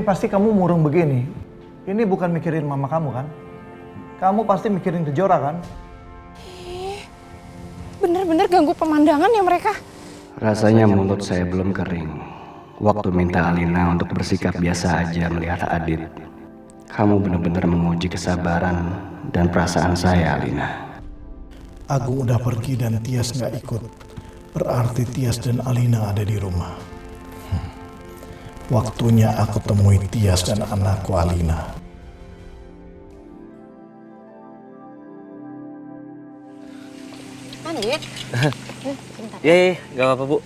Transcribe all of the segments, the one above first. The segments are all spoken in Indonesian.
Ini pasti kamu murung begini. Ini bukan mikirin mama kamu kan? Kamu pasti mikirin Kejora kan? Bener-bener ganggu pemandangan ya mereka. Rasanya mulut saya belum kering. Waktu minta Alina untuk bersikap biasa aja melihat Adit. Kamu benar-benar menguji kesabaran dan perasaan saya, Alina. Agung udah pergi dan Tias nggak ikut. Berarti Tias dan Alina ada di rumah. Waktunya aku temui Tias dan anakku Alina. Adit. Iya, gak apa-apa, Bu.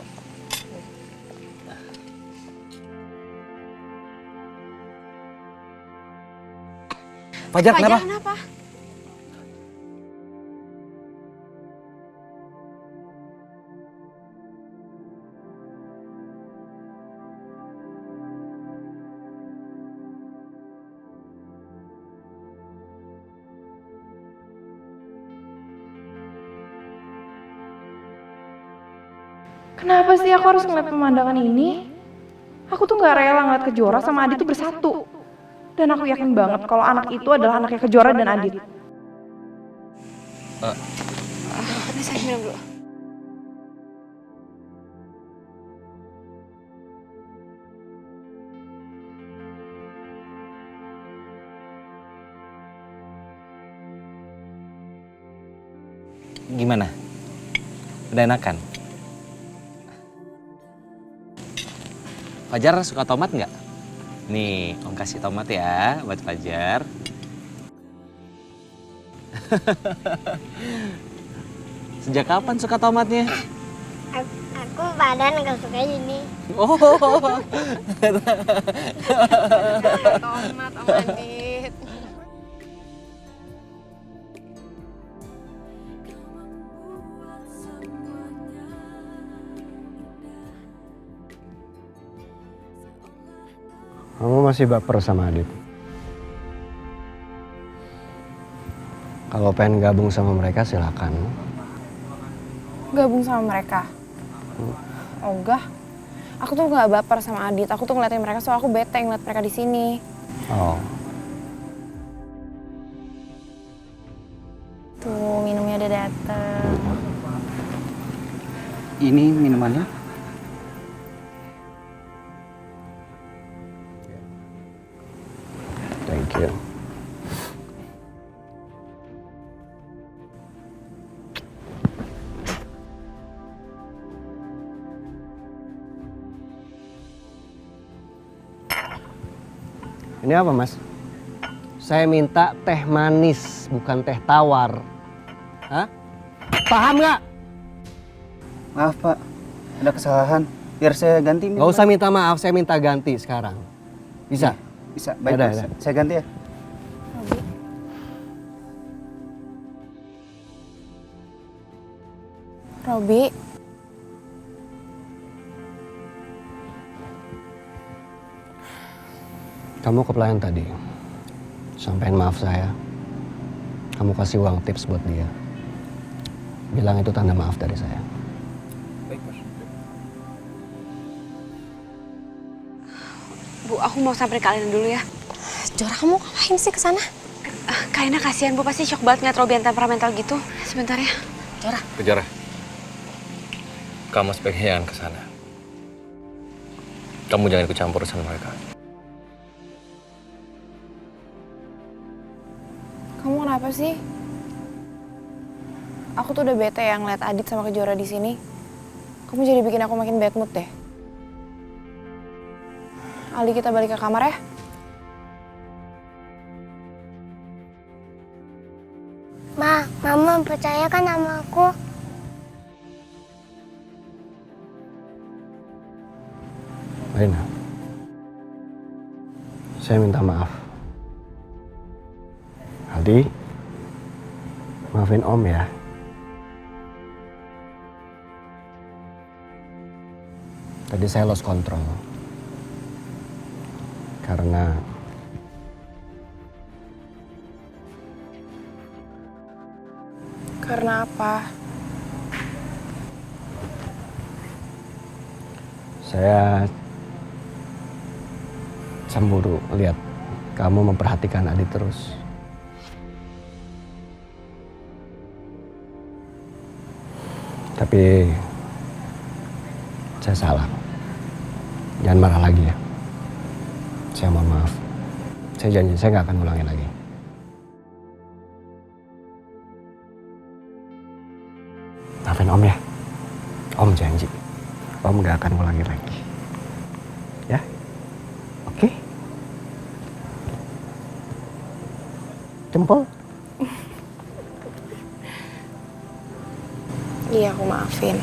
Fajar, kenapa? Kenapa? Kenapa sih aku harus ngeliat pemandangan ini? Aku tuh gak rela ngeliat Kejora sama Adit tuh bersatu. Dan aku yakin banget kalau anak itu adalah anaknya Kejora dan Adit. Ini saya minum dulu. Gimana? Udah enakan? Fajar suka tomat nggak? Nih, Om kasih tomat ya buat Fajar. Sejak kapan suka tomatnya? Aku badan nggak suka ini. Oh, Tomat, Om Adit. Kamu masih baper sama Adit? Kalau pengen gabung sama mereka silakan. Gabung sama mereka? Oh enggak. Aku tuh gak baper sama Adit. Aku tuh ngeliatin mereka soal aku bete ngeliat mereka di sini. Oh, Tuh minumnya udah dateng. ini minumannya? thank you. Ini apa, Mas? Saya minta teh manis, bukan teh tawar. Hah? Paham nggak? Maaf Pak, ada kesalahan. Biar saya ganti. Nggak usah minta maaf, saya minta ganti sekarang. Bisa? Bisa, baik Ada, Mas. ada. Saya ganti ya. Robi. Kamu ke pelayan tadi, sampein maaf saya. Kamu kasih uang tips buat dia. Bilang itu tanda maaf dari saya. Baik Mas. Bu, aku mau samperin ke Alina dulu ya. Jora, kamu ngapain sih kesana? Kak Ina kasihan, Bu. Pasti shock banget ngeliat Robi yang temperamental gitu. Sebentar ya. Jora. Kejora, kamu sebaiknya jangan ke sana. Kamu jangan ikut campur urusan mereka. Kamu kenapa sih? Aku tuh udah bete ya ngeliat Adit sama Kejora di sini. Kamu jadi bikin aku makin bad mood deh. Aldi, kita balik ke kamar ya. Ma, Mama percaya kan sama aku? Alina, saya minta maaf. Aldi, maafin Om ya. Tadi saya lost control. Karena apa? cemburu lihat kamu memperhatikan Adit terus. Tapi saya salah. Jangan marah lagi ya. Saya mohon maaf. Saya janji saya nggak akan ulangin lagi. Maafin Om ya. Om janji. Om nggak akan ulangin lagi. Ya? Oke? Jempol? Iya, aku maafin.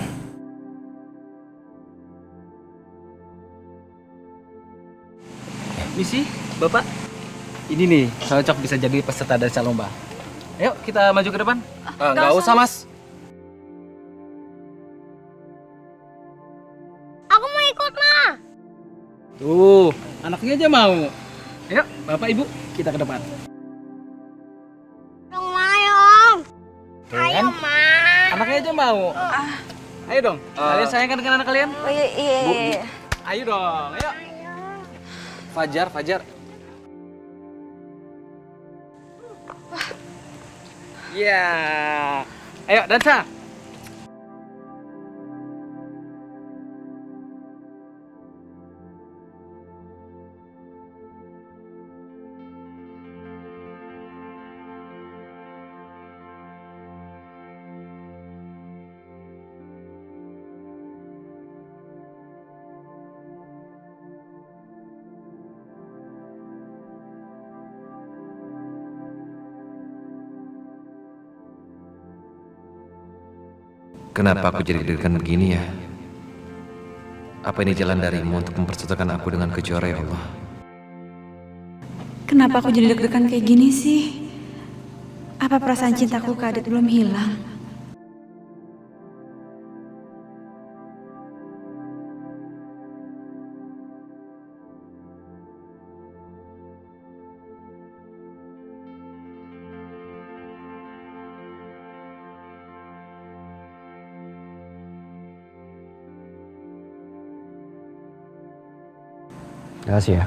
Misi, Bapak. Ini nih, cocok bisa jadi peserta dansa lomba. Ayo kita maju ke depan. Nggak usah, Mas. Aku mau ikut, Ma. Tuh, anaknya aja mau. Ayo, Bapak Ibu, kita ke depan. Dong, Ma, Om. Tuh, Ayo, kan? Ma. Anaknya aja mau. Ayo dong, kalian sayangkan dengan anak kalian? Oh iya. Ayo dong, ayo. Fajar. Ya, ayo dansa. Kenapa aku jadi deg-degan begini ya? Apa ini jalan darimu untuk mempersatukan aku dengan Kejora ya Allah? Kenapa aku jadi deg-degan kayak gini sih? Apa perasaan cintaku ke Adit belum hilang? Makasih ya.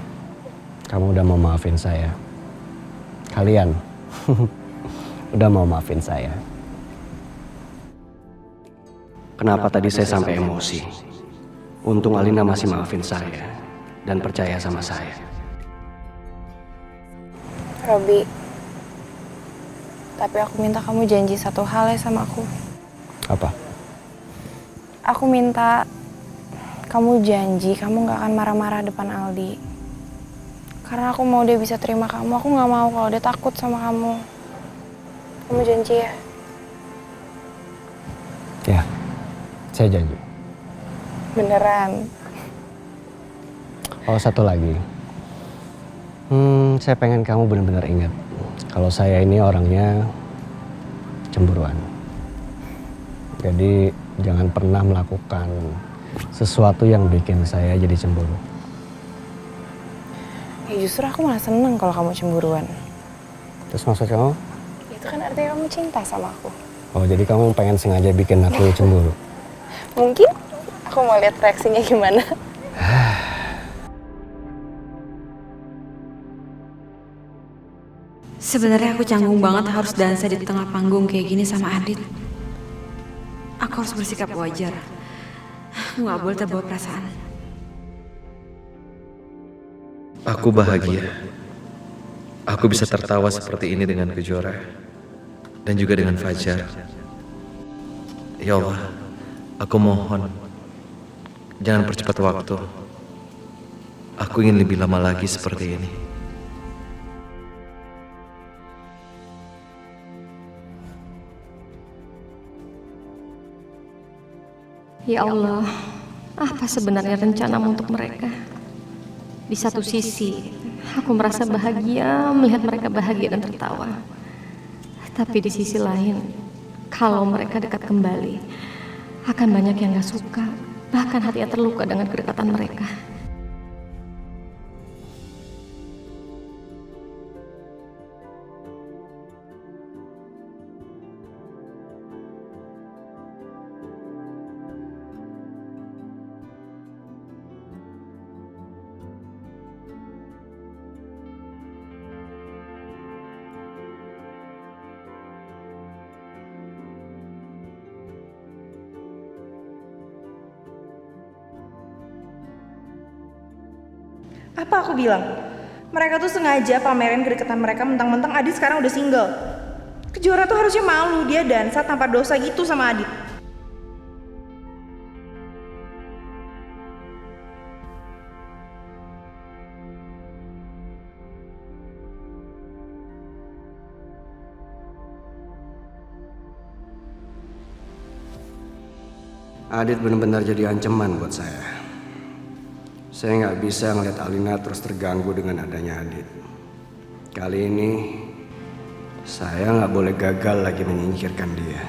Kamu udah mau maafin saya. Kalian udah mau maafin saya. Kenapa tadi saya sampai emosi? Untung Alina masih maafin saya dan percaya sama saya. Robi, tapi aku minta kamu janji satu hal ya sama aku. Apa? Aku minta kamu janji kamu gak akan marah-marah depan Aldi. Karena aku mau dia bisa terima kamu. Aku gak mau kalau dia takut sama kamu. Kamu janji ya? Ya, saya janji. Beneran. Oh, satu lagi. Saya pengen kamu benar-benar ingat kalau saya ini orangnya cemburuan. Jadi jangan pernah melakukan sesuatu yang bikin saya jadi cemburu. Ya justru aku malah seneng kalau kamu cemburuan. Terus maksud kamu? Itu kan artinya kamu cinta sama aku. Oh, jadi kamu pengen sengaja bikin aku cemburu? Mungkin aku mau lihat reaksinya gimana. Sebenarnya aku canggung banget harus dansa di tengah panggung kayak gini sama Adit. Aku harus bersikap wajar. Aku gak boleh terbawa perasaan. Aku bahagia. Aku bisa tertawa seperti ini dengan Kejora dan juga dengan Fajar. Ya Allah, aku mohon jangan percepat waktu. Aku ingin lebih lama lagi seperti ini. Ya Allah, apa sebenarnya rencanamu untuk mereka? Di satu sisi, aku merasa bahagia melihat mereka bahagia dan tertawa. Tapi di sisi lain, kalau mereka dekat kembali, akan banyak yang gak suka, bahkan hatinya terluka dengan kedekatan mereka. Apa aku bilang? Mereka tuh sengaja pamerin kedekatan mereka mentang-mentang Adit sekarang udah single. Kejora tuh harusnya malu dia dansa tanpa dosa gitu sama Adit. Adit benar-benar jadi ancaman buat saya. Saya nggak bisa ngeliat Alina terus terganggu dengan adanya Adit. Kali ini saya nggak boleh gagal lagi menyingkirkan dia.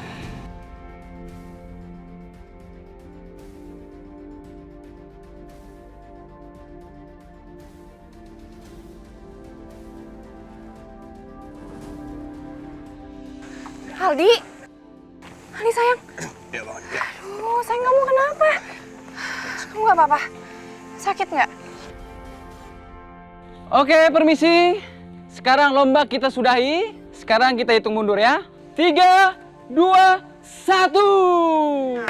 Aldi sayang. Aduh, sayang kamu kenapa? Kamu gak apa-apa? Sakit nggak? Oke, permisi. Sekarang lomba kita sudahi. Sekarang kita hitung mundur ya. 3, 2, 1.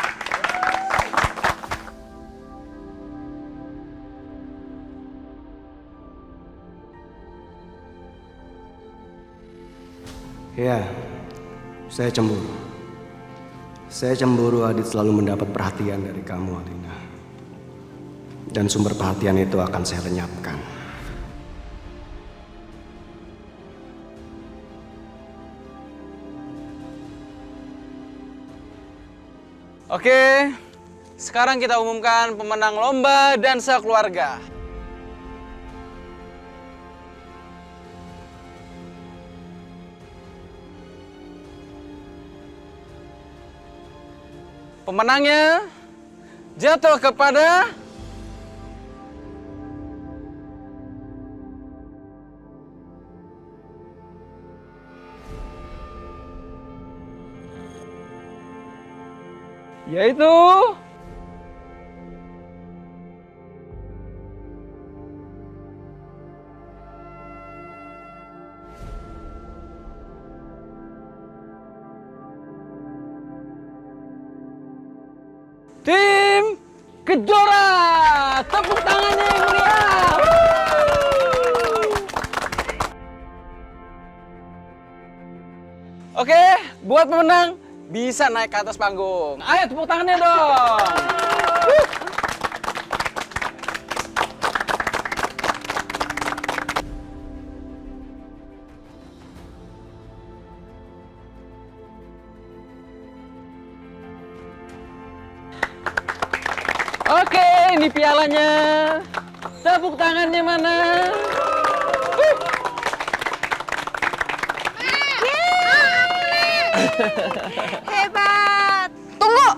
Ya, saya cemburu. Saya cemburu Adit selalu mendapat perhatian dari kamu, Alina. Dan sumber perhatian itu akan saya lenyapkan. Oke, sekarang kita umumkan pemenang lomba dansa keluarga. Pemenangnya jatuh kepada yaitu tim Kejora. Tepuk tangannya yang meriah. Oke, buat pemenang bisa naik ke atas panggung. Ayo tepuk tangannya dong. Oke, ini pialanya. Tepuk tangannya mana? Hebat! Tunggu!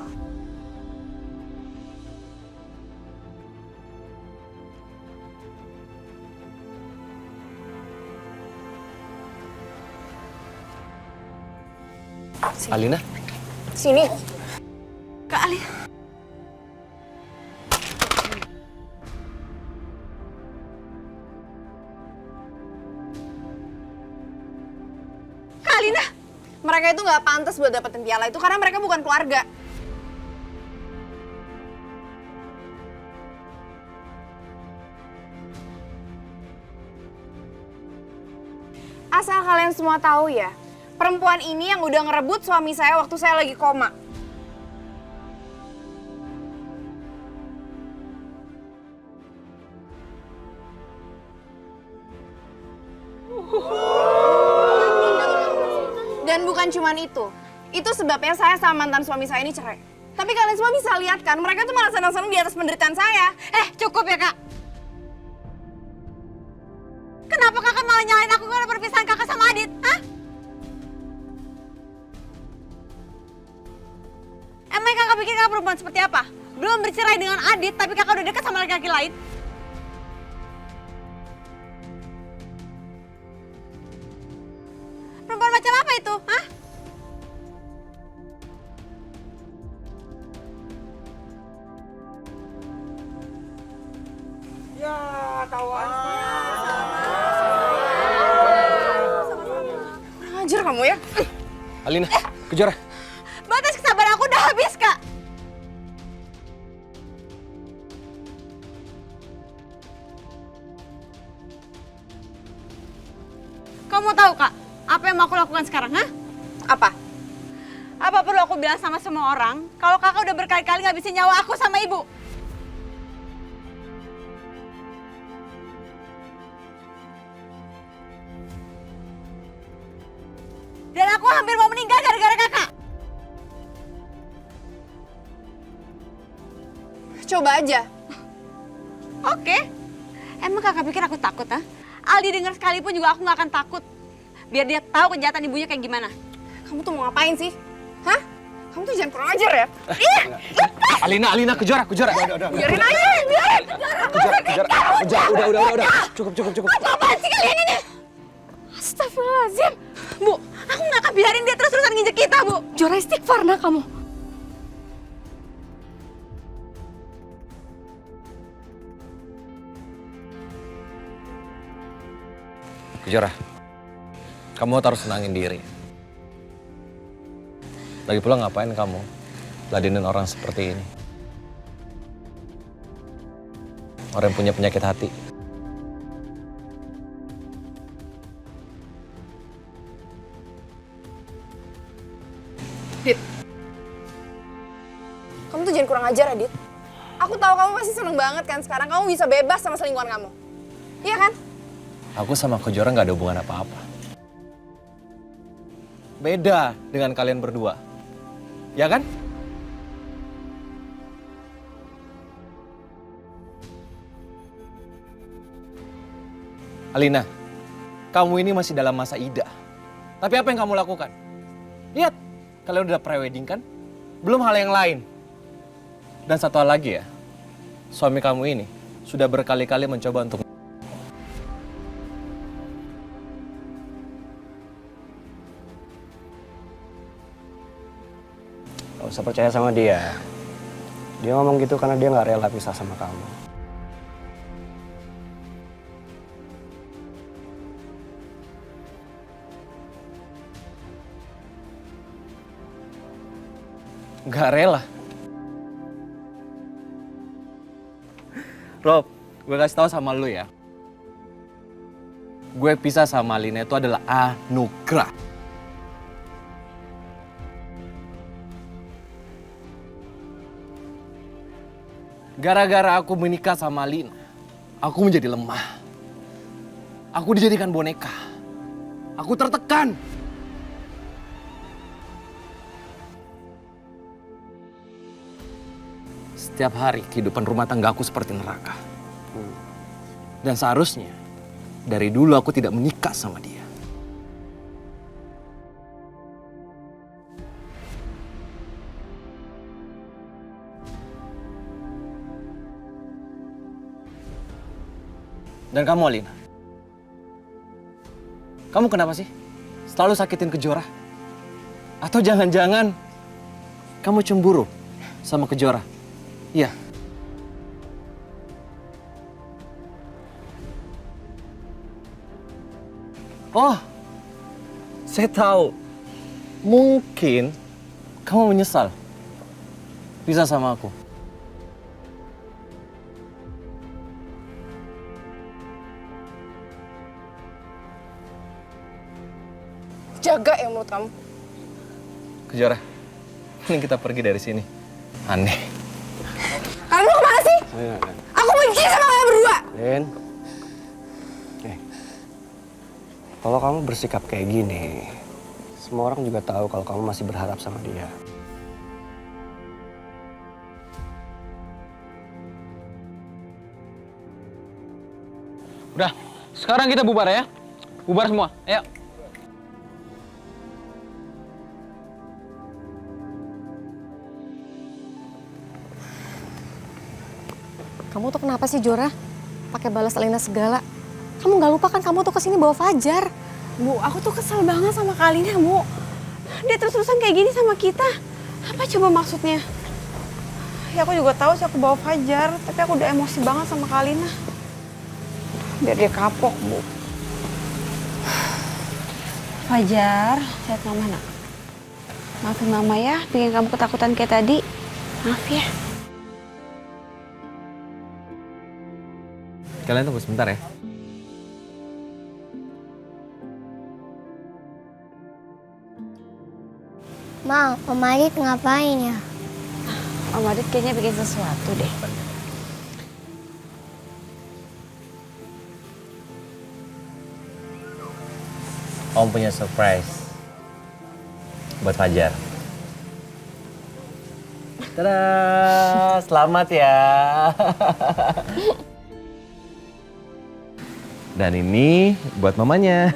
Alina? Sini. Kak Ali. Kak Alina, mereka itu nggak pantas buat dapetin piala itu karena mereka bukan keluarga. Asal kalian semua tahu ya, perempuan ini yang udah ngerebut suami saya waktu saya lagi koma. Dan bukan cuman itu sebabnya saya sama mantan suami saya ini cerai. Tapi kalian semua bisa lihat kan, mereka tuh malah senang-senang di atas penderitaan saya. Cukup ya kak. Kenapa kakak malah nyalain aku karena perpisahan kakak sama Adit? Hah? Emang kakak pikir kakak perempuan seperti apa? Belum bercerai dengan Adit, tapi kakak udah dekat sama laki-laki lain? Perempuan macam apa itu? Hah? Ya, kawan. Ngajar kamu ya? Alina, Kejora. Batas kesabaran aku udah habis, Kak. mau tahu, Kak? Apa yang mau aku lakukan sekarang, ha? Apa? Apa perlu aku bilang sama semua orang kalau kakak udah berkali-kali ngabisin nyawa aku sama ibu? Dan aku hampir mau meninggal gara-gara kakak. Coba aja. Oke. Emang kakak pikir aku takut, ha? Aldi dengar sekalipun juga aku gak akan takut. Biar dia tahu kejahatan ibunya kayak gimana. Kamu tuh mau ngapain sih? Hah? Kamu tuh jangan kurang ajar ya? Alina, kejar. Biarin aja, biarin. Kejar. Udah. Cukup. Apaan sih kalian ini? Astagfirullahaladzim. Bu, aku gak akan biarin dia terus-terusan nginjek kita, Bu. Jora, istighfar nak kamu. Kejora, kamu harus tenangin diri. Lagi pula ngapain kamu ladenin orang seperti ini? Orang yang punya penyakit hati. Dit, kamu tuh jangan kurang ajar ya, Dit. Aku tahu kamu pasti seneng banget kan sekarang kamu bisa bebas sama selingkuhan kamu. Iya kan? Aku sama Kejora nggak ada hubungan apa-apa. Beda dengan kalian berdua. Ya kan? Alina, kamu ini masih dalam masa idah. Tapi apa yang kamu lakukan? Lihat, kalian udah pre-wedding kan? Belum hal yang lain. Dan satu hal lagi ya, suami kamu ini sudah berkali-kali mencoba untuk Gak usah percaya sama dia. Dia ngomong gitu karena dia gak rela pisah sama kamu. Gak rela. Rob, gue kasih tahu sama lu ya. Gue pisah sama Alina itu adalah anugerah. Gara-gara aku menikah sama Alina, aku menjadi lemah. Aku dijadikan boneka. Aku tertekan. Setiap hari kehidupan rumah tangga aku seperti neraka. Dan seharusnya dari dulu aku tidak menikah sama dia. Dan kamu, Alina, kamu kenapa sih selalu sakitin Kejora? Atau jangan-jangan kamu cemburu sama Kejora? Iya. Oh, saya tahu. Mungkin kamu menyesal pisah sama aku. Jaga ya mulut kamu. Kejora, mending kita pergi dari sini. Aneh. Kalian mau kemana sih? Aku benci sama kalian berdua. Lin, kalau kamu bersikap kayak gini, semua orang juga tahu kalau kamu masih berharap sama dia. Udah, sekarang kita bubar ya. Bubar semua, ayo. Kamu tuh kenapa sih, Jora? Pakai balas Alina segala. Kamu nggak lupa kan kamu tuh kesini bawa Fajar? Bu, aku tuh kesel banget sama Kalina, Bu. Dia terus-terusan kayak gini sama kita. Apa coba maksudnya? Ya aku juga tahu sih aku bawa Fajar, tapi aku udah emosi banget sama Kalina. Biar dia kapok, Bu. Fajar, lihat Mama, nak. Maafin Mama ya, bikin kamu ketakutan kayak tadi. Maaf ya. Kalian tunggu sebentar ya. Ma, Om Adit ngapain ya? Om Adit kayaknya bikin sesuatu deh. Om punya surprise buat Fajar. Tada, selamat ya. Dan ini buat mamanya.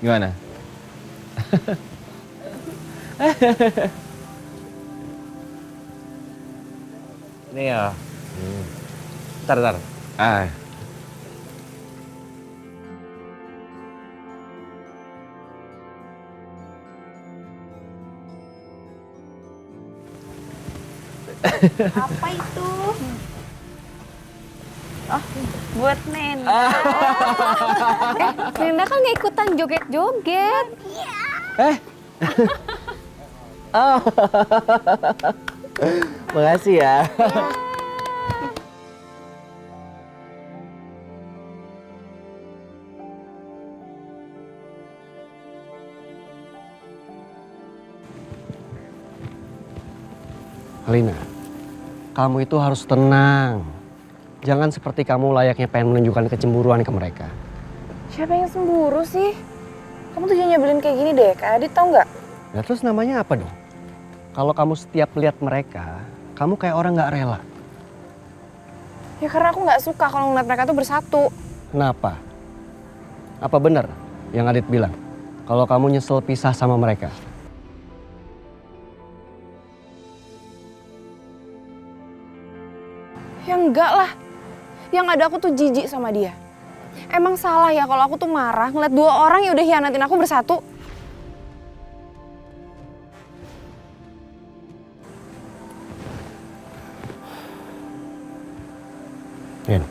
Gimana? Ini ya. Ntar. Apa itu? Oh, buat Nenda. Nenda kan nggak ikutan joget-joget. Oh. Makasih ya. Alina, kamu itu harus tenang. Jangan seperti kamu layaknya pengen menunjukkan kecemburuan ke mereka. Siapa yang cemburu sih? Kamu tuh jangan nyebelin kayak gini deh, Kak Adit tau nggak? Ya terus namanya apa dong? Kalau kamu setiap lihat mereka, kamu kayak orang nggak rela. Ya karena aku nggak suka kalau ngeliat mereka tuh bersatu. Kenapa? Apa benar yang Adit bilang? Kalau kamu nyesel pisah sama mereka? Ya enggak lah. Yang ada aku tuh jijik sama dia. Emang salah ya kalau aku tuh marah ngeliat dua orang yang udah hianatin aku bersatu? Rin,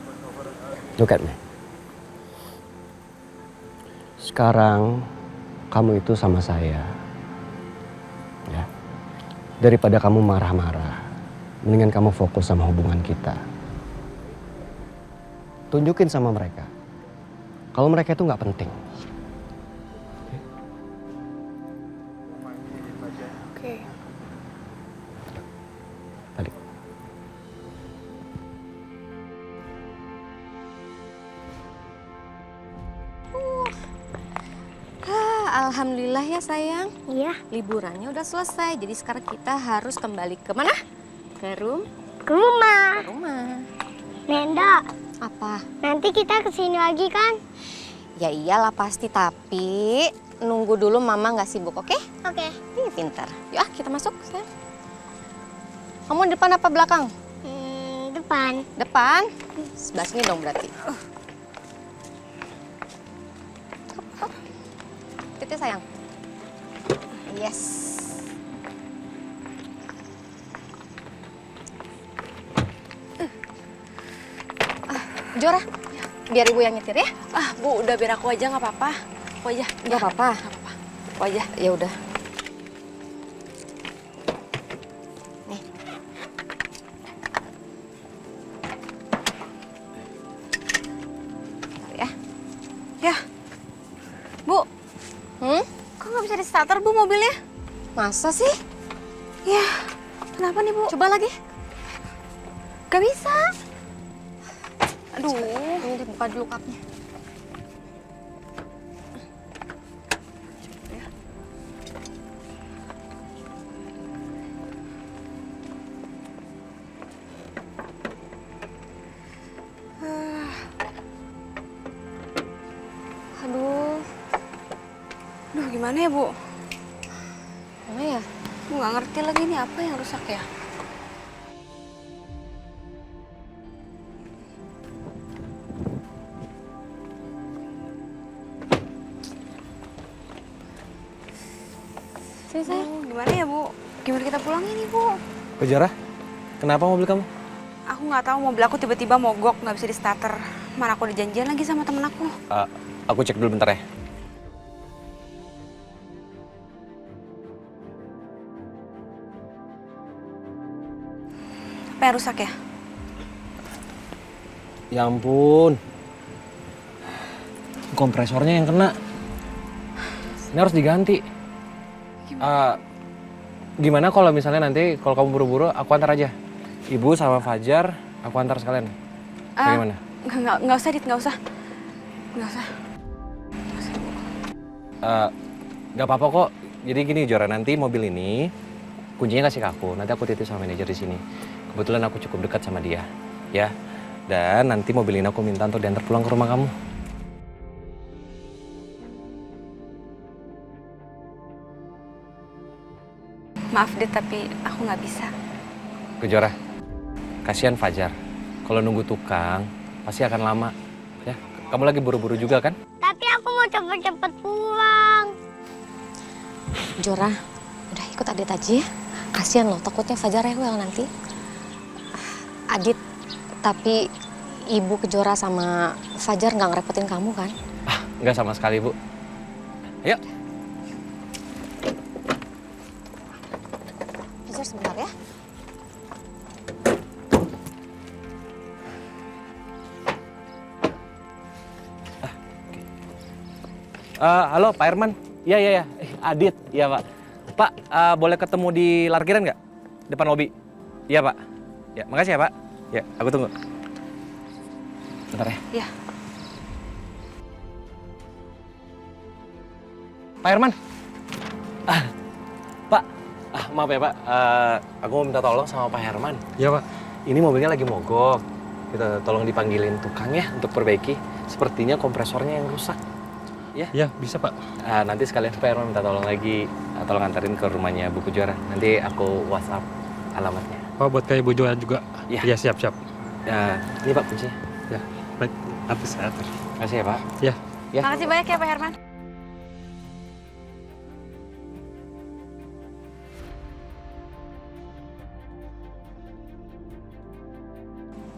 look at me. Sekarang kamu itu sama saya. Ya. Daripada kamu marah-marah, mendingan kamu fokus sama hubungan kita. Tunjukin sama mereka kalau mereka itu nggak penting. Oke. Tadi. Alhamdulillah ya sayang. Iya. Liburannya udah selesai. Jadi sekarang kita harus kembali ke mana? Ke Ke rumah. rumah. Nenda, Apa? nanti kita kesini lagi kan? Ya iyalah pasti, tapi nunggu dulu mama nggak sibuk, oke? Oke. Ih, pintar. Yuk kita masuk, sayang. Kamu depan apa belakang? Depan. Depan. Sebelah sini dong berarti. Itu sayang. Yes. Jora, biar ibu yang nyetir ya. Bu, udah biar aku aja nggak apa-apa. Aku aja. Nggak apa-apa. Nggak apa-apa. Aku aja. Ya udah. Nih. Bentar ya. Ya. Bu, kok nggak bisa di starter Bu mobilnya? Masa sih? Ya, kenapa nih Bu? Coba lagi. Gak bisa. Aduh. Ini dibuka dulu kapnya. Aduh, gimana ya Bu? Mana ya? Bu nggak ngerti lagi ini apa yang rusak ya? Gimana ya Bu? Gimana kita pulang ini Bu? Jora, kenapa mobil kamu? Aku nggak tahu mobil aku tiba-tiba mogok, nggak bisa di starter. Mana aku udah janjian lagi sama temen aku. Aku cek dulu bentar ya. Apa yang rusak ya? Ya ampun. Kompresornya yang kena. Ini harus diganti. Gimana kalau misalnya nanti kalau kamu buru-buru aku antar aja. Ibu sama Fajar aku antar sekalian. Bagaimana? Nggak usah, Dit, nggak usah. Nggak usah. Gak apa-apa kok. Jadi gini Jora, nanti mobil ini kuncinya kasih ke aku. Nanti aku titip sama manajer di sini. Kebetulan aku cukup dekat sama dia, ya. Dan nanti mobil ini aku minta untuk diantar pulang ke rumah kamu. Maaf, Dit, tapi aku nggak bisa. Kejora, kasihan Fajar. Kalau nunggu tukang, pasti akan lama. Ya, kamu lagi buru-buru juga kan? Tapi aku mau cepet-cepet pulang. Jora, udah ikut Adit aja ya. Kasian loh, takutnya Fajar rewel nanti. Adit, tapi Ibu Kejora sama Fajar nggak ngerepotin kamu kan? Nggak sama sekali, Bu. Ayo. Fajar sebentar ya. Halo Pak Herman. Iya. Adit, iya Pak. Pak, boleh ketemu di parkiran nggak? Depan lobi. Iya Pak. Ya, makasih ya Pak. Ya, aku tunggu. Bentar ya. Iya. Pak Herman. Pak, maaf ya Pak. Aku mau minta tolong sama Pak Herman. Iya Pak. Ini mobilnya lagi mogok. Kita tolong dipanggilin tukang ya untuk perbaiki. Sepertinya kompresornya yang rusak. Ya bisa Pak. Nanti sekalian Pak Herman minta tolong lagi, tolong antarin ke rumahnya Bu Kejora. Nanti aku WhatsApp alamatnya. Oh, buat kayak Bu Joa juga? Iya. Ya, siap-siap. Ini Pak kuncinya. Ya, baik. Nanti saya atur. Makasih ya Pak. Ya. Ya. Makasih banyak ya Pak Herman.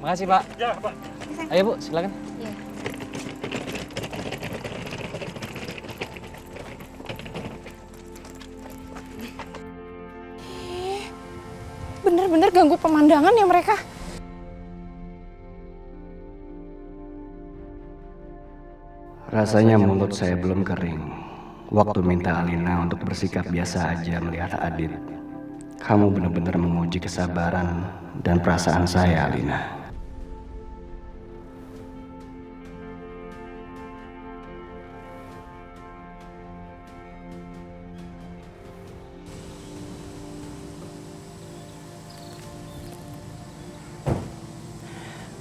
Makasih Pak. Ya, Pak. Ayo Bu, silakan. Iya. Bener-bener ganggu pemandangan ya mereka. Rasanya mulut saya belum kering. Waktu minta Alina untuk bersikap biasa aja melihat Adit. Kamu benar-benar menguji kesabaran dan perasaan saya, Alina.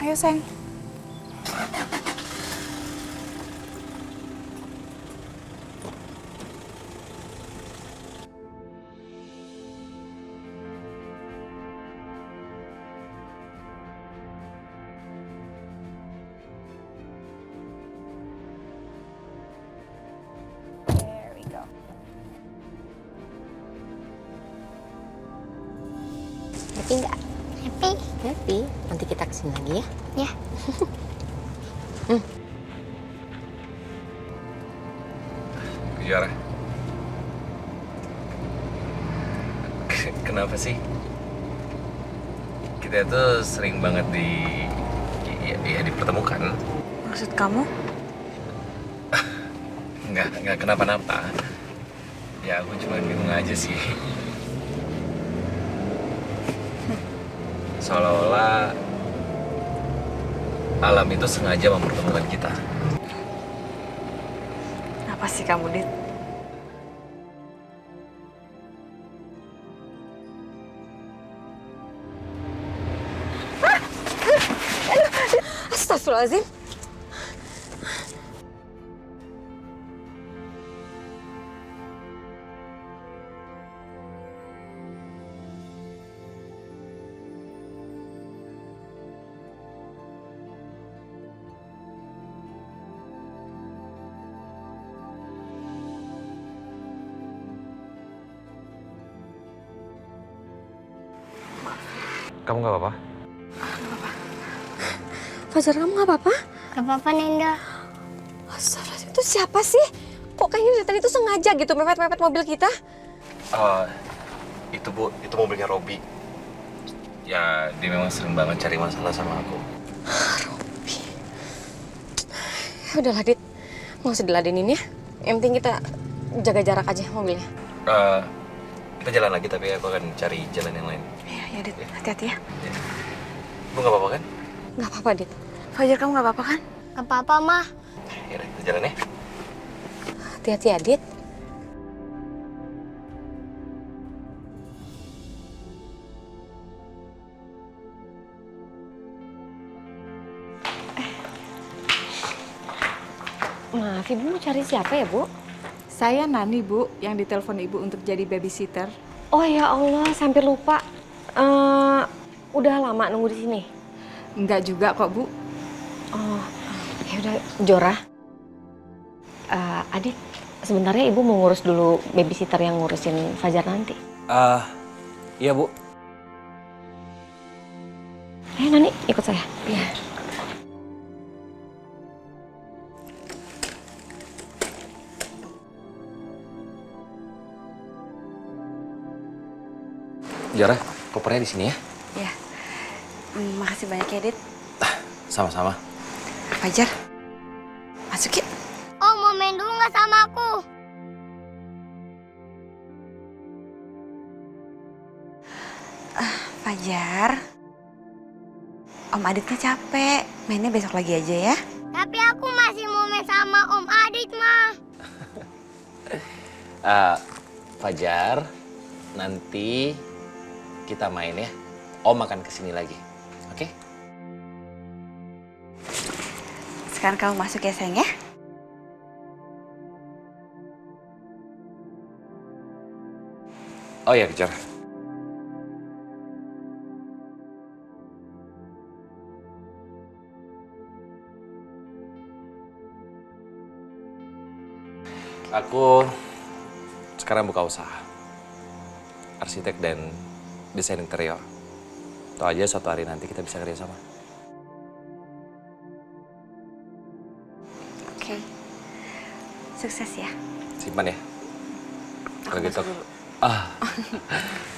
Ayo, sayang. There we go. Happy nggak? Happy. Happy. Nanti kita kesini lagi ya. Ya. Kejora. Kenapa sih? Kita itu sering banget dipertemukan. Maksud kamu? Nggak kenapa-napa. Ya aku cuma bingung aja sih. Seolah-olah alam itu sengaja mempertemukan kita. Apa sih kamu, Dit? Astagfirullahaladzim. Kamu nggak apa-apa? Fajar, kamu nggak apa-apa? Gak apa-apa, Nenda. Astagfirullahaladzim, itu siapa sih? Kok kayaknya dari tadi itu sengaja gitu mepet-mepet mobil kita? Itu Bu, itu mobilnya Robi. Ya, dia memang sering banget cari masalah sama aku. Robi. Udahlah, Dit. Nggak usah diladenin ya. Yang penting kita jaga jarak aja mobilnya. Kita jalan lagi, tapi aku akan cari jalan yang lain. Iya, ya Dit. Hati-hati ya. Lu gak apa-apa kan? Nggak apa-apa, Dit. Fajar, kamu nggak apa-apa kan? Gak apa-apa, Mah. Yaudah, kita jalan ya. Hati-hati ya, Dit. Maaf, Ibu mau cari siapa ya, Bu? Saya Nani, Bu, yang ditelepon Ibu untuk jadi babysitter. Oh ya Allah, sampai lupa. Udah lama nunggu di sini? Enggak juga kok, Bu. Oh, ya udah, Jora. Adit, sebenarnya Ibu mau ngurus dulu babysitter yang ngurusin Fajar nanti. Iya, Bu. Nani, ikut saya. Iya. Jora, kopernya di sini ya. Ya. Makasih banyak ya, Dit. Sama-sama. Fajar, masuk yuk. Oh, mau main dulu nggak sama aku? Fajar, Om Aditnya capek. Mainnya besok lagi aja ya. Tapi aku masih mau main sama Om Adit, Mah. Fajar, nanti kita main ya. Om akan kesini lagi, oke? Sekarang kamu masuk ya, sayang ya. Oh ya, Jora. Aku sekarang buka usaha. Arsitek dan desain interior. Tuh aja suatu hari nanti kita bisa kerja sama. Oke. Sukses ya. Simpan ya. Kalau gitu. Dulu.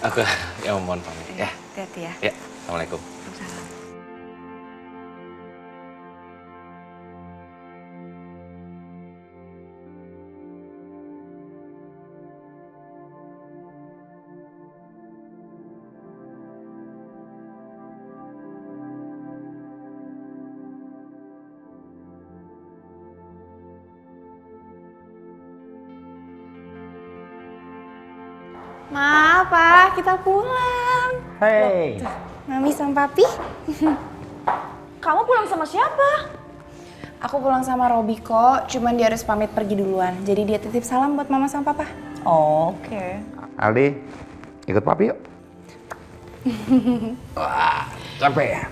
Aku yang mohon pamit ya. Hati-hati ya. Ya, Assalamualaikum. Waalaikumsalam. Ma, Pa, kita pulang. Hei. Mami sama Papi. Kamu pulang sama siapa? Aku pulang sama Robi kok, cuman dia harus pamit pergi duluan. Jadi dia titip salam buat Mama sama Papa. Oh, oke. Aldi, ikut papi yuk. Wah, capek ya?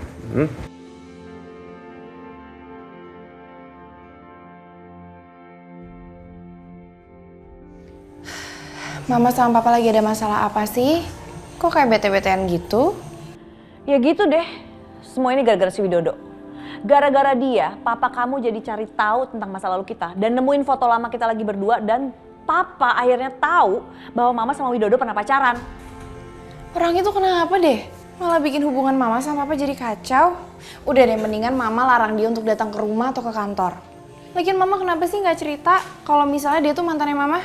Mama sama Papa lagi ada masalah apa sih? Kok kayak bete-betean gitu? Ya gitu deh. Semua ini gara-gara si Widodo. Gara-gara dia, papa kamu jadi cari tahu tentang masa lalu kita dan nemuin foto lama kita lagi berdua dan papa akhirnya tahu bahwa mama sama Widodo pernah pacaran. Orang itu kenapa deh? Malah bikin hubungan Mama sama Papa jadi kacau. Udah deh, mendingan Mama larang dia untuk datang ke rumah atau ke kantor. Lagian Mama kenapa sih nggak cerita kalau misalnya dia tuh mantannya Mama?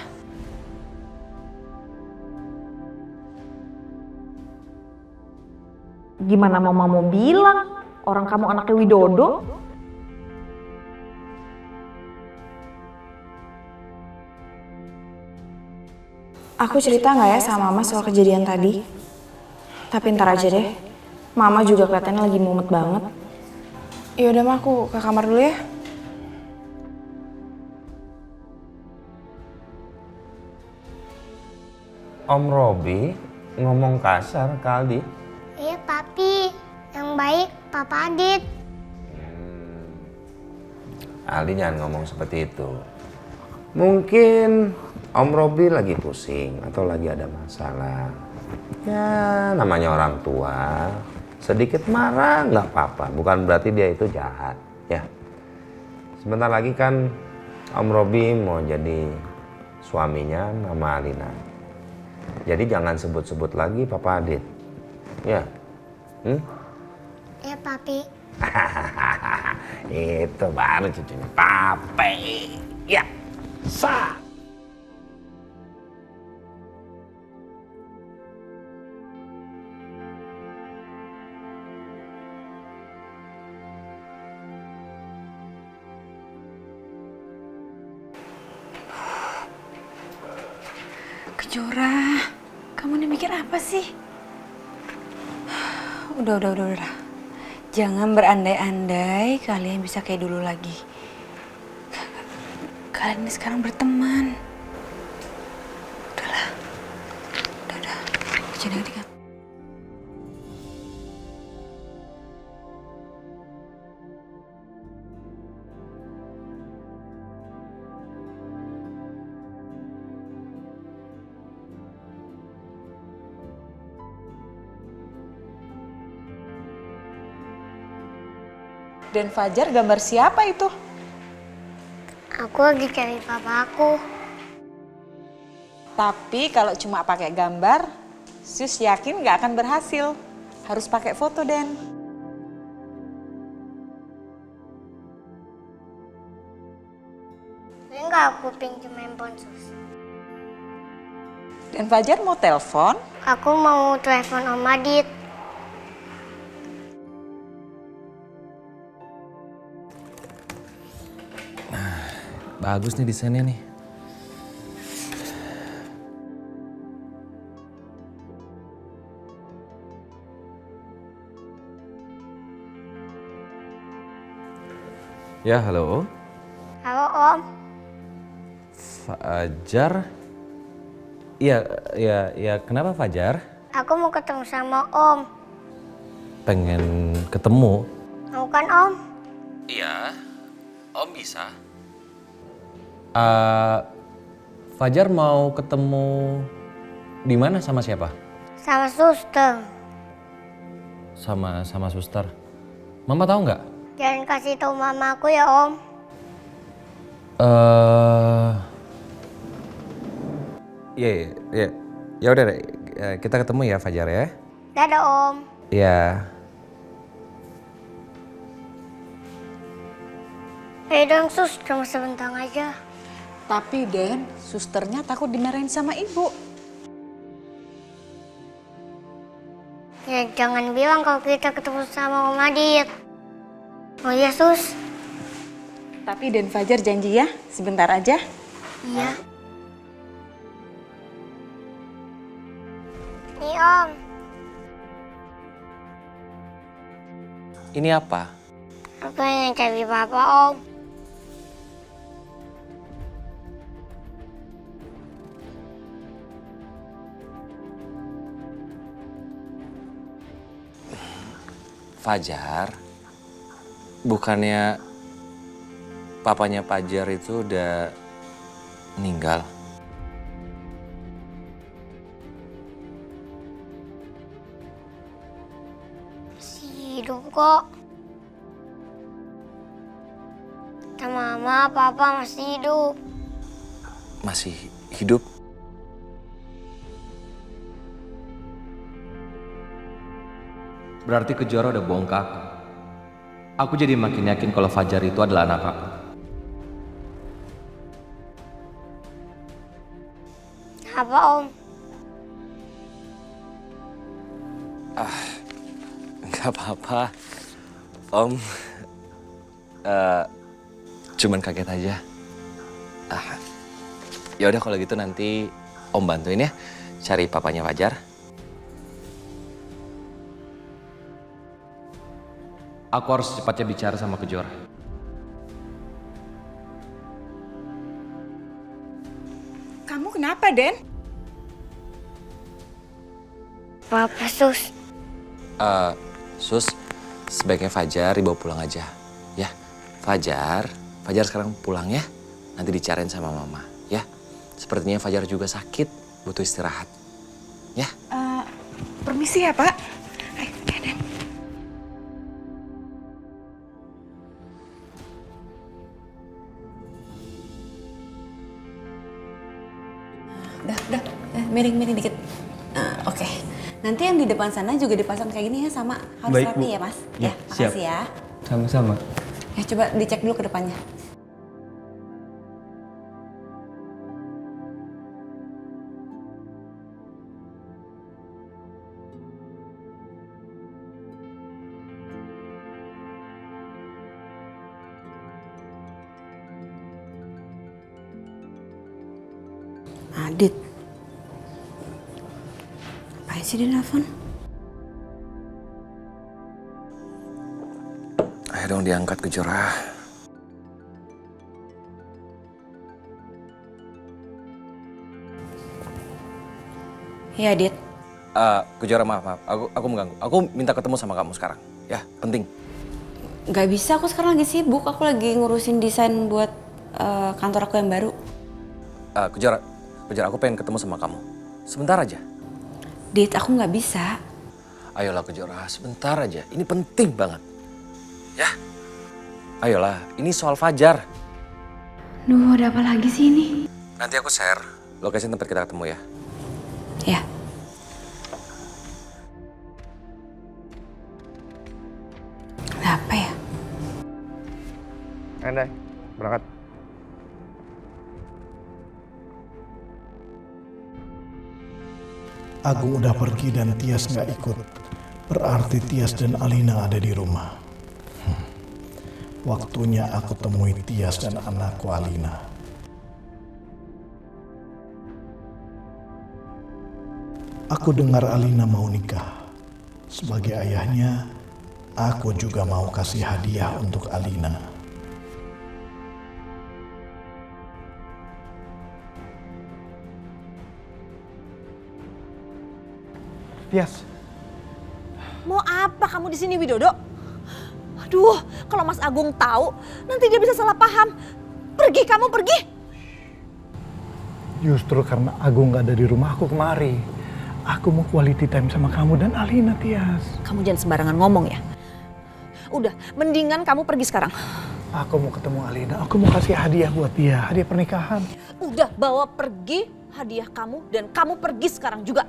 Gimana mama mau bilang? Orang kamu anaknya Widodo. Aku cerita nggak ya sama Mama soal kejadian tadi? Tapi ntar aja deh. Mama juga kelihatannya lagi mumet banget. Yaudah Ma, aku ke kamar dulu ya. Om Robi ngomong kasar ke Aldi. Iya, Papi. Yang baik, Papa Adit. Aldi jangan ngomong seperti itu. Mungkin Om Robi lagi pusing atau lagi ada masalah. Ya, namanya orang tua. Sedikit marah nggak apa-apa. Bukan berarti dia itu jahat. Ya. Sebentar lagi kan Om Robi mau jadi suaminya Mama Alina. Jadi jangan sebut-sebut lagi Papa Adit. Ya. Ya, Papi. Itu baru cucunya Pape. Ya, sa. Kejora, kamu nih mikir apa sih? Udah. Jangan berandai-andai kalian bisa kayak dulu lagi. Kalian ini sekarang berteman. Udahlah. Udah. Jangan ingat. Dan Fajar gambar siapa itu? Aku lagi cari papa aku. Tapi kalau cuma pakai gambar, Sus yakin nggak akan berhasil. Harus pakai foto, Den. Enggak, aku pinjam handphone Sus. Dan Fajar mau telepon? Aku mau telepon Om Adit. Bagus nih desainnya nih. Ya, halo. Halo Om. Fajar. Iya, kenapa Fajar? Aku mau ketemu sama Om. Pengen ketemu. Mau kan Om? Iya, Om bisa. Fajar mau ketemu di mana sama siapa? Sama suster. Sama suster. Mama tahu nggak? Jangan kasih tahu mama aku ya Om. Iya. Ya udah deh, kita ketemu ya Fajar ya. Dadah Om. Iya. Dong Sus, cuma sebentar aja. Tapi Den, susternya takut dimarahin sama ibu. Ya jangan bilang kalau kita ketemu sama Om Adit. Oh iya Sus. Tapi Den Fajar janji ya, sebentar aja. Iya. Nih Om. Ini apa? Aku yang cari papa Om. Fajar, bukannya papanya Fajar itu udah meninggal? Masih hidup kok. Kata mama, papa masih hidup. Masih hidup? Berarti Kejora udah bohong ke aku. Aku jadi makin yakin kalau Fajar itu adalah anak aku. Apa Om? Nggak apa-apa, Om. Cuman kaget aja. Ya udah kalau gitu nanti Om bantuin ya cari papanya Fajar. Aku harus secepatnya bicara sama Kejora. Kamu kenapa, Den? Papa Sus. Sus, sebaiknya Fajar dibawa pulang aja. Ya, Fajar sekarang pulang ya. Nanti dicariin sama mama, ya. Sepertinya Fajar juga sakit, butuh istirahat. Ya. Permisi ya, Pak. Ayo, Den. Udah. Miring dikit. Oke. Nanti yang di depan sana juga dipasang kayak gini ya, sama harus Baik, rapi Bu. ya Mas. Ya, siap. Makasih ya. Sama-sama. Ya coba dicek dulu ke depannya. Adit. Apaan sih dia nelfon? Ayo dong diangkat Kejora. Iya, Adit. Kejora maaf. Aku mengganggu. Aku minta ketemu sama kamu sekarang. Ya, penting. Gak bisa, aku sekarang lagi sibuk. Aku lagi ngurusin desain buat kantor aku yang baru. Kejora, aku pengen ketemu sama kamu. Sebentar aja. Dit, aku gak bisa. Ayolah Kejora, sebentar aja. Ini penting banget. Ya. Ayolah, ini soal Fajar. Duh, ada apa lagi sih ini? Nanti aku share lokasi tempat kita ketemu ya. Ya. Apa ya? Andai, berangkat. Agung udah pergi dan Tias nggak ikut. Berarti Tias dan Alina ada di rumah. Waktunya aku temui Tias dan anakku Alina. Aku dengar Alina mau nikah. Sebagai ayahnya, aku juga mau kasih hadiah untuk Alina. Tias. Mau apa kamu di sini Widodo? Aduh, kalau Mas Agung tahu, nanti dia bisa salah paham. Pergi kamu, pergi. Justru karena Agung gak ada di rumah aku kemari. Aku mau quality time sama kamu dan Alina, Tias. Kamu jangan sembarangan ngomong ya. Udah, mendingan kamu pergi sekarang. Aku mau ketemu Alina, aku mau kasih hadiah buat dia, hadiah pernikahan. Udah, bawa pergi hadiah kamu dan kamu pergi sekarang juga.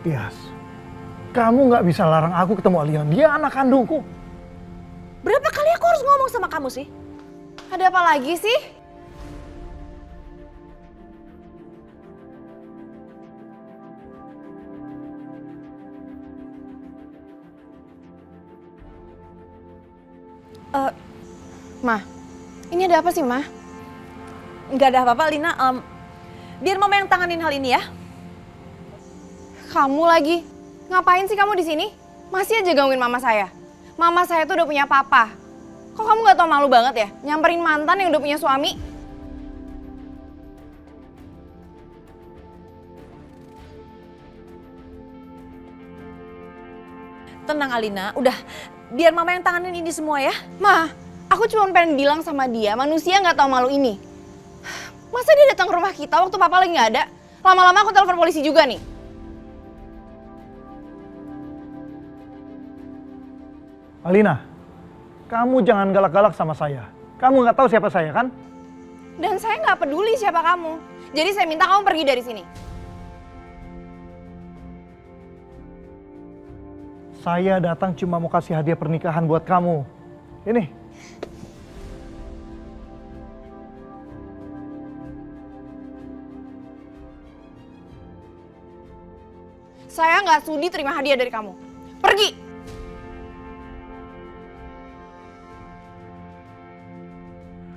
Tias, kamu gak bisa larang aku ketemu Alina, dia anak kandungku. Berapa kali aku harus ngomong sama kamu sih? Ada apa lagi sih? Ma, ini ada apa sih, Ma? Nggak ada apa-apa, Lina. Biar Mama yang tanganin hal ini ya. Kamu lagi? Ngapain sih kamu di sini? Masih aja gangguin mama saya. Mama saya tuh udah punya papa. Kok kamu gak tau malu banget ya? Nyamperin mantan yang udah punya suami? Tenang Alina, udah biar Mama yang tanganin ini semua ya. Ma, aku cuma pengen bilang sama dia, manusia gak tahu malu ini. Masa dia datang ke rumah kita waktu papa lagi gak ada? Lama-lama aku telepon polisi juga nih. Alina, kamu jangan galak-galak sama saya. Kamu gak tahu siapa saya kan? Dan saya gak peduli siapa kamu. Jadi saya minta kamu pergi dari sini. Saya datang cuma mau kasih hadiah pernikahan buat kamu. Ini. Saya nggak sudi terima hadiah dari kamu. Pergi!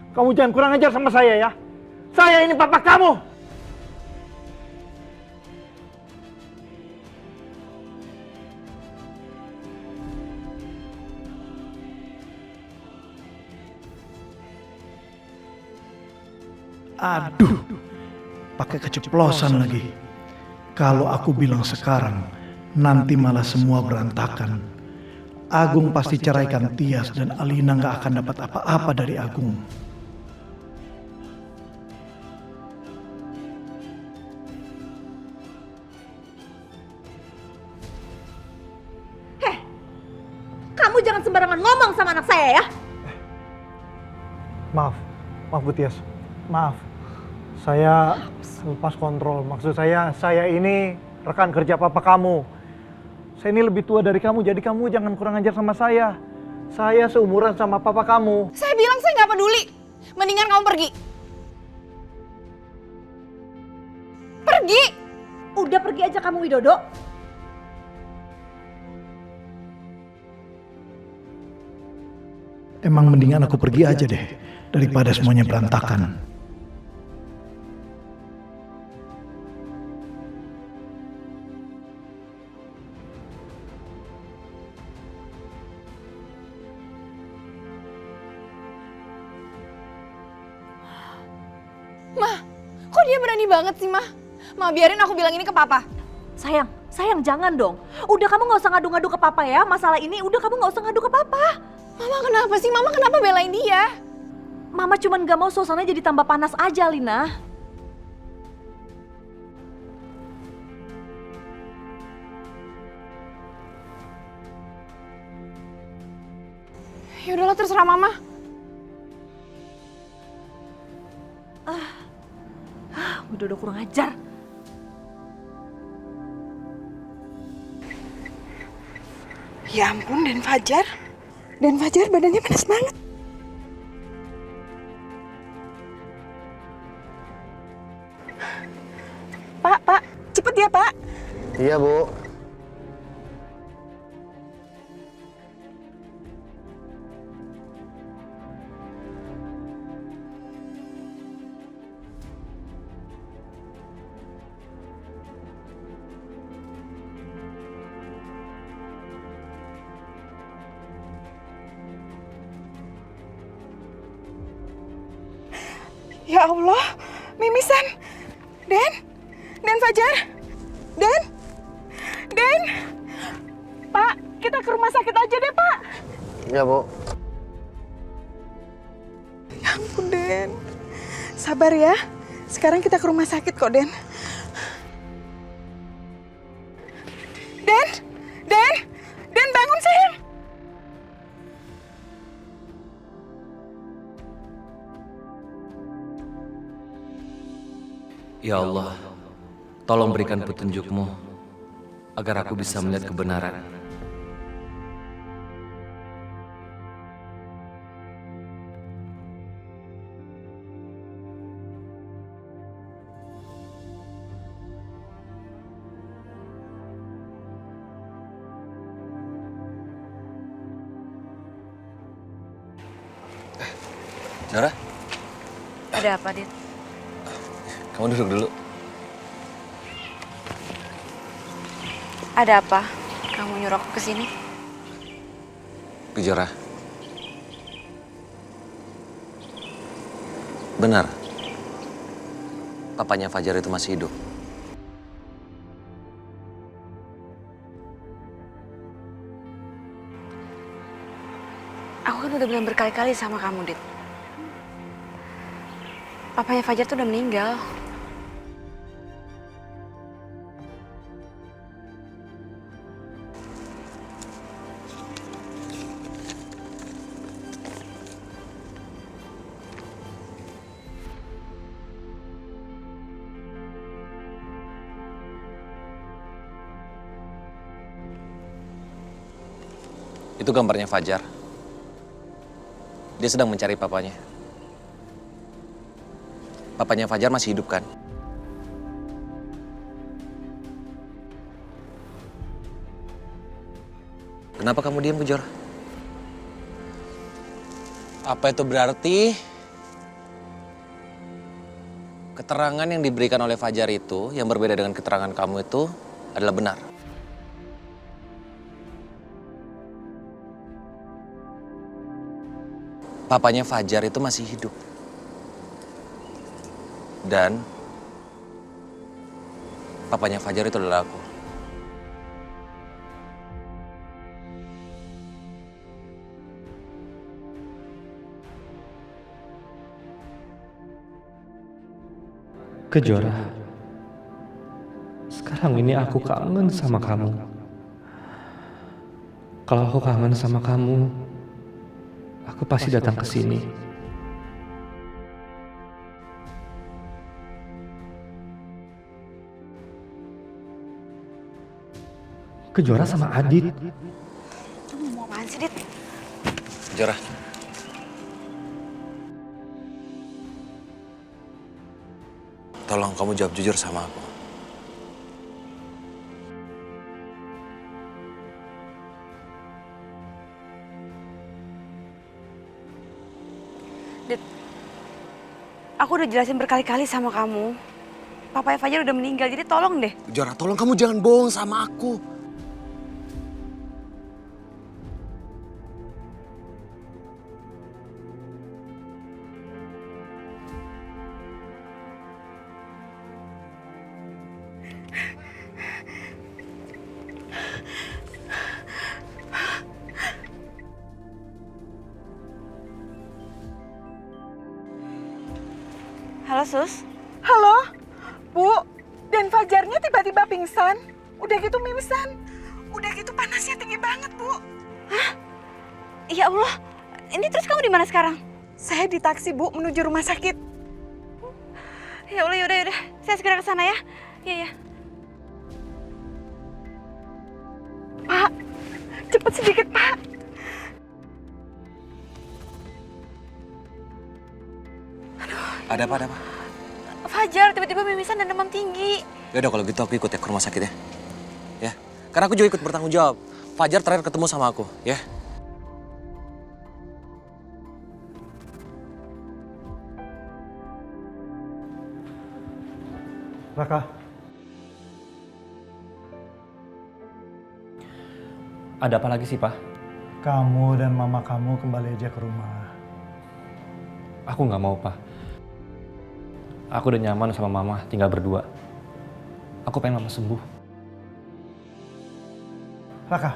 Kamu jangan kurang ajar sama saya ya. Saya ini papa kamu. Aduh, pakai keceplosan lagi. Kalau aku bilang sekarang, nanti malah semua berantakan. Agung pasti ceraikan Tias dan Alina nggak akan dapat apa-apa dari Agung. Kamu jangan sembarangan ngomong sama anak saya ya. Maaf Bu Tias. Maaf. Saya lepas kontrol. Maksud saya ini rekan kerja papa kamu. Saya ini lebih tua dari kamu, jadi kamu jangan kurang ajar sama saya. Saya seumuran sama papa kamu. Saya bilang saya nggak peduli. Mendingan kamu pergi. Pergi! Udah pergi aja kamu Widodo. Emang mendingan aku pergi aja deh, daripada semuanya berantakan. Ma, kok dia berani banget sih, Ma? Ma, biarin aku bilang ini ke papa. Sayang jangan dong. Udah kamu nggak usah ngadu-ngadu ke papa ya. Masalah ini udah kamu nggak usah ngadu ke papa. Mama kenapa sih? Mama kenapa belain dia? Mama cuman gak mau suasana jadi tambah panas aja, Lina. Ya udahlah, terserah Mama. Widodo kurang ajar. Ya ampun, Dan Fajar badannya panas banget. Pak, cepet ya Pak. Iya, Bu. Ya Allah, mimisan. Dan Fajar. Dan. Pak, kita ke rumah sakit aja deh, Pak. Iya, Bu. Ya ampun, Den. Sabar ya. Sekarang kita ke rumah sakit kok, Den. Den bangun, sayang. Ya Allah, tolong berikan petunjuk-Mu agar aku bisa melihat kebenaran. Zara, Ada apa, Dit? kamu duduk dulu. Ada apa? Kamu nyuruh aku kesini? Kejora. Benar. Papanya Fajar itu masih hidup. Aku kan udah bilang berkali-kali sama kamu, Dit. Papanya Fajar tuh udah meninggal. Itu gambarnya Fajar. Dia sedang mencari papanya. Papanya Fajar masih hidup kan? Kenapa kamu diam, Kejora? Apa itu berarti keterangan yang diberikan oleh Fajar itu yang berbeda dengan keterangan kamu itu adalah benar? Papanya Fajar itu masih hidup. Dan papanya Fajar itu adalah aku. Kejora, sekarang ini aku kangen sama kamu. Kalau aku kangen sama kamu, aku pasti datang ke sini. Kejora sama Adit. Kamu mau apaan sih, Dit? Jora. Tolong kamu jawab jujur sama aku. Dit, aku udah jelasin berkali-kali sama kamu. Papanya Fajar udah meninggal, jadi tolong deh. Jora, tolong kamu jangan bohong sama aku. Halo, Sus. Halo, Bu. Dan Fajarnya tiba-tiba pingsan. Udah gitu mimisan. Udah gitu panasnya tinggi banget, Bu. Hah? Ya Allah. Ini terus kamu di mana sekarang? Saya di taksi, Bu, menuju rumah sakit. Ya Allah, yaudah. Saya segera ke sana ya. Iya, ya. Pak, cepet sedikit, Pak. Ada apa? Fajar tiba-tiba mimisan dan demam tinggi. Yaudah kalau gitu aku ikut ya ke rumah sakit ya. Ya, karena aku juga ikut bertanggung jawab. Fajar terakhir ketemu sama aku, ya. Raka. Ada apa lagi sih, Pak? Kamu dan mama kamu kembali aja ke rumah. Aku nggak mau, Pak. Aku udah nyaman sama Mama, tinggal berdua. Aku pengen Mama sembuh. Raka,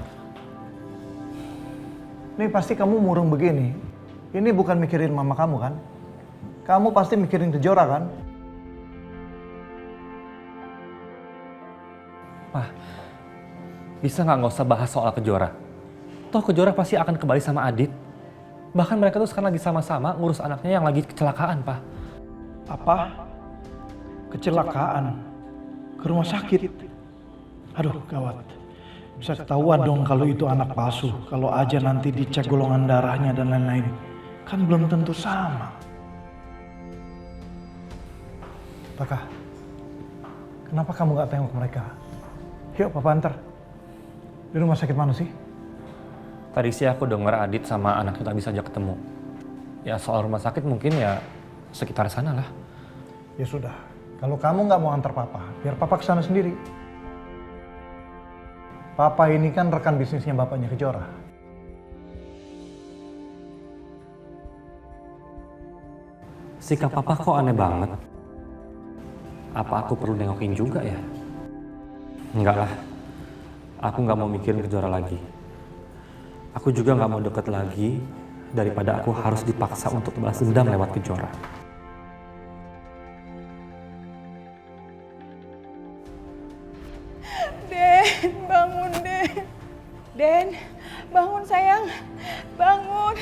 ini pasti kamu murung begini. Ini bukan mikirin mama kamu kan? Kamu pasti mikirin Kejora kan? Pak, bisa nggak usah bahas soal Kejora? Toh Kejora pasti akan kembali sama Adit. Bahkan mereka tuh sekarang lagi sama-sama ngurus anaknya yang lagi kecelakaan, Pak. Apa? Kecelakaan? Ke rumah sakit? Aduh, gawat. Bisa ketahuan dong kalau itu anak palsu. Kalau aja nanti dicek golongan darahnya dan lain-lain. Kan belum tentu sama. Raka, kenapa kamu gak tengok mereka? Yuk, Papa antar. Di rumah sakit mana sih? Tadi sih aku denger Adit sama anaknya tak bisa aja ketemu. Ya soal rumah sakit mungkin ya sekitar sana lah. Ya sudah, kalau kamu nggak mau antar Papa, biar Papa kesana sendiri. Papa ini kan rekan bisnisnya bapaknya Kejora. Sikap Papa kok aneh banget. Apa aku perlu nengokin juga ya? Enggak lah, aku nggak mau mikirin Kejora lagi. Aku juga nggak mau deket lagi daripada aku harus dipaksa untuk balas dendam lewat Kejora. Den, bangun, Den. Den, bangun sayang. Bangun.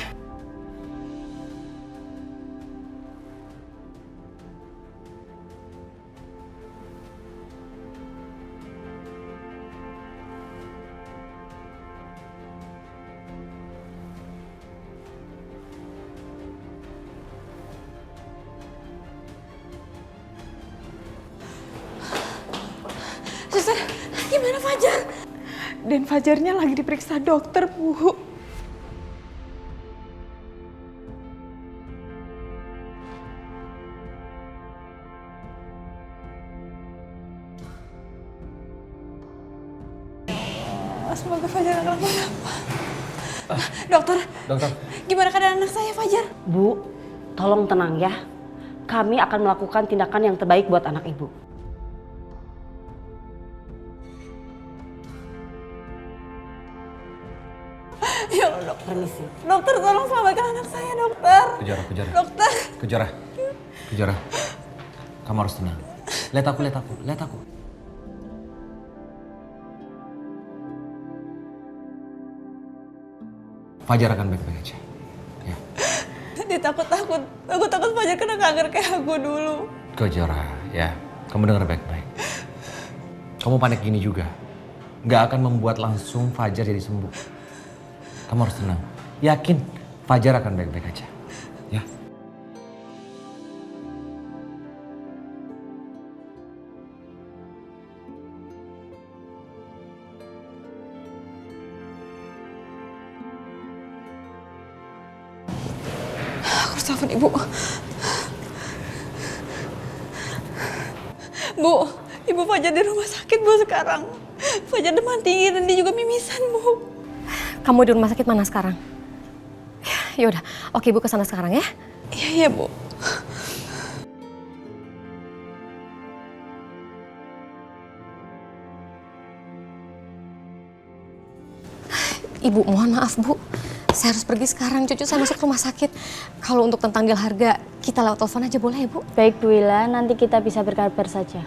Suster, gimana Fajar? Dan Fajarnya lagi diperiksa dokter, Bu. Semoga Fajar gak kenapa-napa. Dokter, Dokter, gimana keadaan anak saya Fajar? Bu, tolong tenang ya. Kami akan melakukan tindakan yang terbaik buat anak ibu. Ya Allah, dokter. Permisi. Dokter, tolong selamatkan anak saya, dokter. Kejora. Dokter. Kejora. Kamu harus tenang. Lihat aku. Fajar akan baik-baik aja. Ya. Dia takut Fajar kena kanker kayak aku dulu. Kejora, ya. Kamu dengar baik-baik. Kamu panik gini juga. nggak akan membuat langsung Fajar jadi sembuh. Kamu harus tenang. Yakin Fajar akan baik-baik aja. Ya. Aku harus telepon ibu. Bu, ibu Fajar di rumah sakit bu sekarang. Fajar demam tinggi dan dia juga mimisan bu. Kamu di rumah sakit mana sekarang? Ya udah, oke ibu kesana sekarang ya. Iya bu. Ibu, mohon maaf bu. Saya harus pergi sekarang, cucu saya masuk rumah sakit. Kalau untuk tentang deal harga, kita lewat telepon aja boleh ya bu? Baik Bu Ila, nanti kita bisa berkabar saja.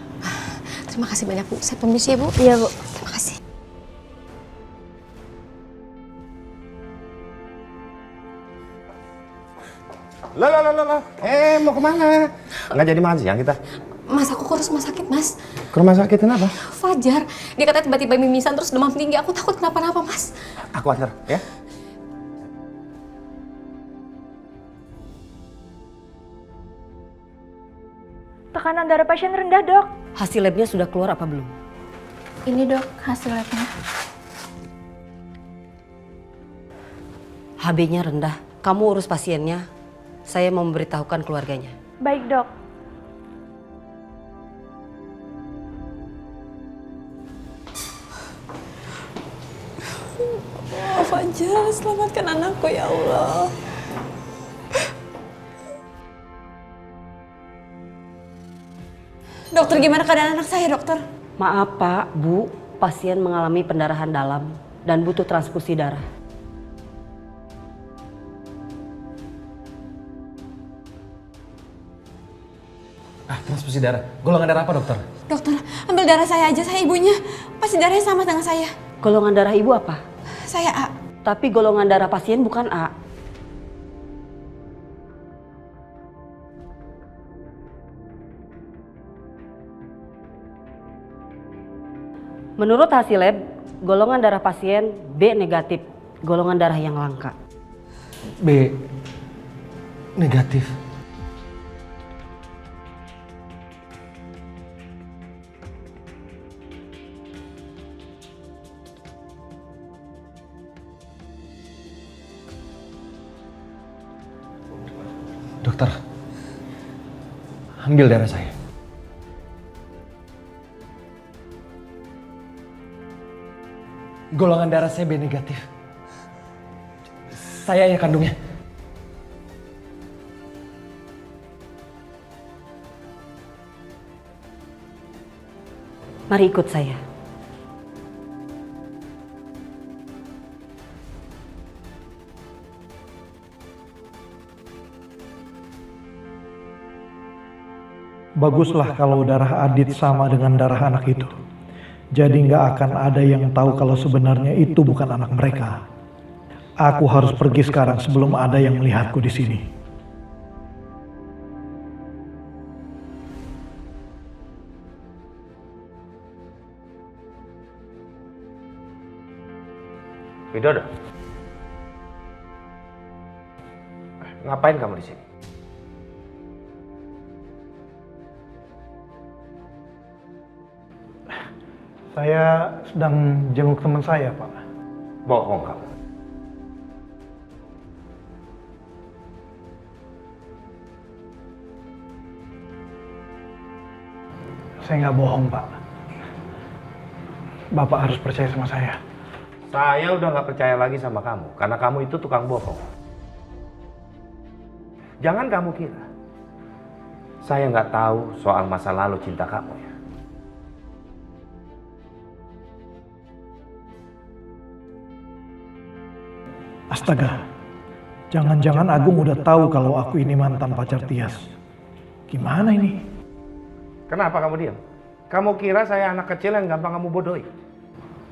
Terima kasih banyak bu. Saya permisi ya bu. Iya Bu. Terima kasih. Loh. Mau kemana? Nggak jadi makan siang kita? Mas, aku harus rumah sakit mas. Ke rumah sakit kenapa? Fajar, dia katanya tiba-tiba mimisan terus demam tinggi. Aku takut kenapa-napa mas. Aku antar, ya. Tekanan darah pasien rendah, Dok. Hasil labnya sudah keluar apa belum? Ini dok hasil labnya. HB-nya rendah. Kamu urus pasiennya. Saya mau memberitahukan keluarganya. Baik, Dok. Oh, Fajar, selamatkan anakku ya Allah. Dokter, gimana keadaan anak saya, dokter? Maaf Pak, Bu, pasien mengalami pendarahan dalam dan butuh transfusi darah. Transfusi darah. Golongan darah apa dokter? Dokter, ambil darah saya aja, saya ibunya. Pasti darahnya sama dengan saya. Golongan darah Ibu apa? Saya A. Tapi golongan darah pasien bukan A. Menurut hasil lab, golongan darah pasien B negatif, golongan darah yang langka. B negatif. Dokter, ambil darah saya. Golongan darah saya B negatif. Saya ayah kandungnya. Mari ikut saya. Baguslah kalau darah Adit sama dengan darah anak itu. Jadi nggak akan ada yang tahu kalau sebenarnya itu bukan anak mereka. Aku harus pergi sekarang sebelum ada yang melihatku di sini. Widodo, ngapain kamu di sini? Saya sedang jenguk teman saya, Pak. Bohong kamu. Saya nggak bohong, Pak. Bapak harus percaya sama saya. Saya udah nggak percaya lagi sama kamu, karena kamu itu tukang bohong. Jangan kamu kira saya nggak tahu soal masa lalu cinta kamu ya. Astaga, jangan-jangan Agung udah tahu kalau aku ini mantan pacar Tias. Gimana ini? Kenapa kamu diam? Kamu kira saya anak kecil yang gampang kamu bodohi?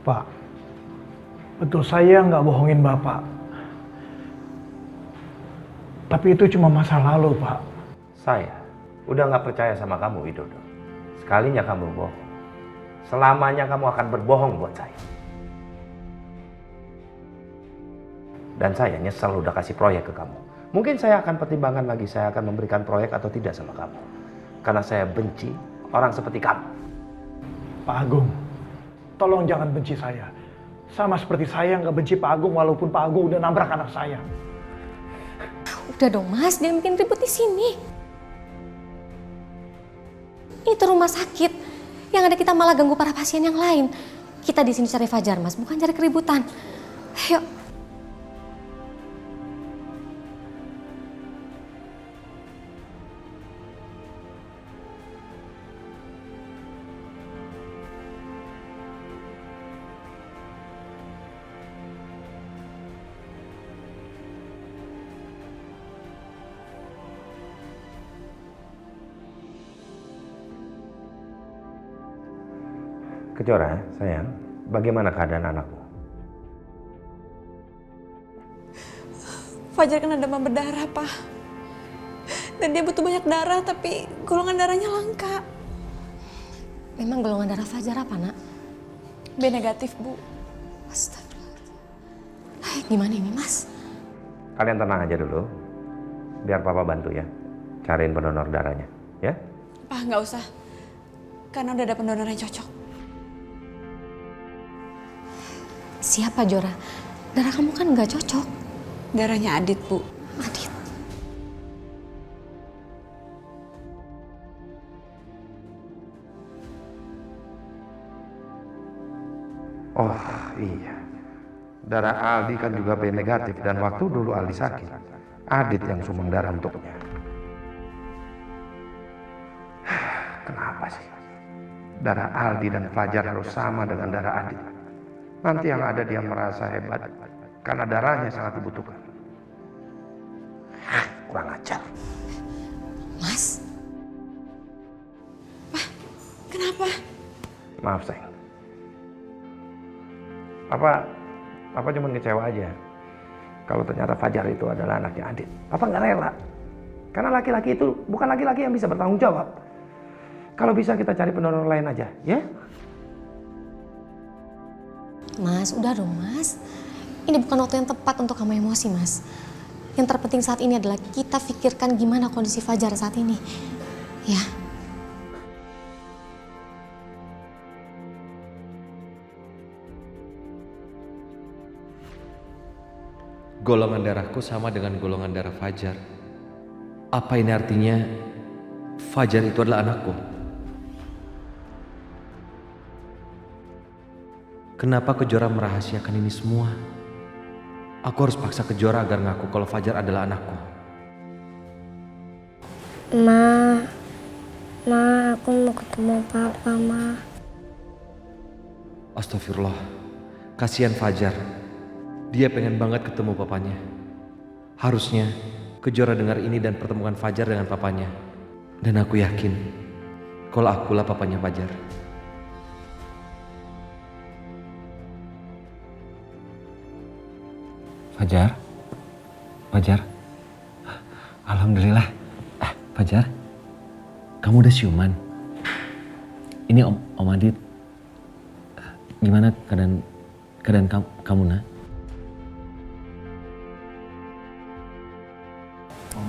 Pak, betul saya nggak bohongin Bapak. Tapi itu cuma masa lalu, Pak. Saya udah nggak percaya sama kamu, Widodo. Sekalinya kamu bohong, selamanya kamu akan berbohong buat saya. Dan saya nyesel udah kasih proyek ke kamu. Mungkin saya akan pertimbangkan lagi saya akan memberikan proyek atau tidak sama kamu. Karena saya benci orang seperti kamu. Pak Agung, tolong jangan benci saya. Sama seperti saya nggak benci Pak Agung walaupun Pak Agung udah nabrak anak saya. Udah dong Mas, jangan bikin ribut di sini. Itu rumah sakit. Yang ada kita malah ganggu para pasien yang lain. Kita di sini cari Fajar Mas, bukan cari keributan. Ayo. Kejora, sayang, bagaimana keadaan anakku? Fajar kena demam berdarah, Pak. Dan dia butuh banyak darah, tapi golongan darahnya langka. Memang golongan darah Fajar apa, Nak? B negatif, Bu. Astagfirullah. Gimana ini, Mas? Kalian tenang aja dulu. Biar Papa bantu ya. Cariin pendonor darahnya, ya? Pak, nggak usah. Karena udah ada pendonor yang cocok. Siapa, Jora? Darah kamu kan nggak cocok. Darahnya Adit, Bu. Adit. Oh iya, darah Aldi kan juga B negatif dan waktu dulu Aldi sakit, Adit yang sumbang darah untuknya. Kenapa sih? Darah Aldi dan Fajar harus sama dengan darah Adit. Nanti yang ada dia merasa hebat karena darahnya sangat dibutuhkan. Kurang ajar. Mas? Pak, kenapa? Maaf sayang. Papa cuma kecewa aja. Kalau ternyata Fajar itu adalah anaknya Adit. Papa nggak rela. Karena laki-laki itu bukan laki-laki yang bisa bertanggung jawab. Kalau bisa kita cari pendonor lain aja, ya? Mas, udah dong Mas. Ini bukan waktu yang tepat untuk kamu emosi, Mas. Yang terpenting saat ini adalah kita pikirkan gimana kondisi Fajar saat ini. Ya. Golongan darahku sama dengan golongan darah Fajar. Apa ini artinya Fajar itu adalah anakku? Kenapa Kejora merahasiakan ini semua? Aku harus paksa Kejora agar ngaku kalau Fajar adalah anakku. Ma, aku mau ketemu Papa, Ma. Astagfirullah, kasihan Fajar. Dia pengen banget ketemu papanya. Harusnya Kejora dengar ini dan pertemukan Fajar dengan papanya. Dan aku yakin kalau akulah papanya Fajar. Fajar, alhamdulillah. Fajar, kamu udah siuman. Ini Om Adit. Gimana keadaan kamu, Nak?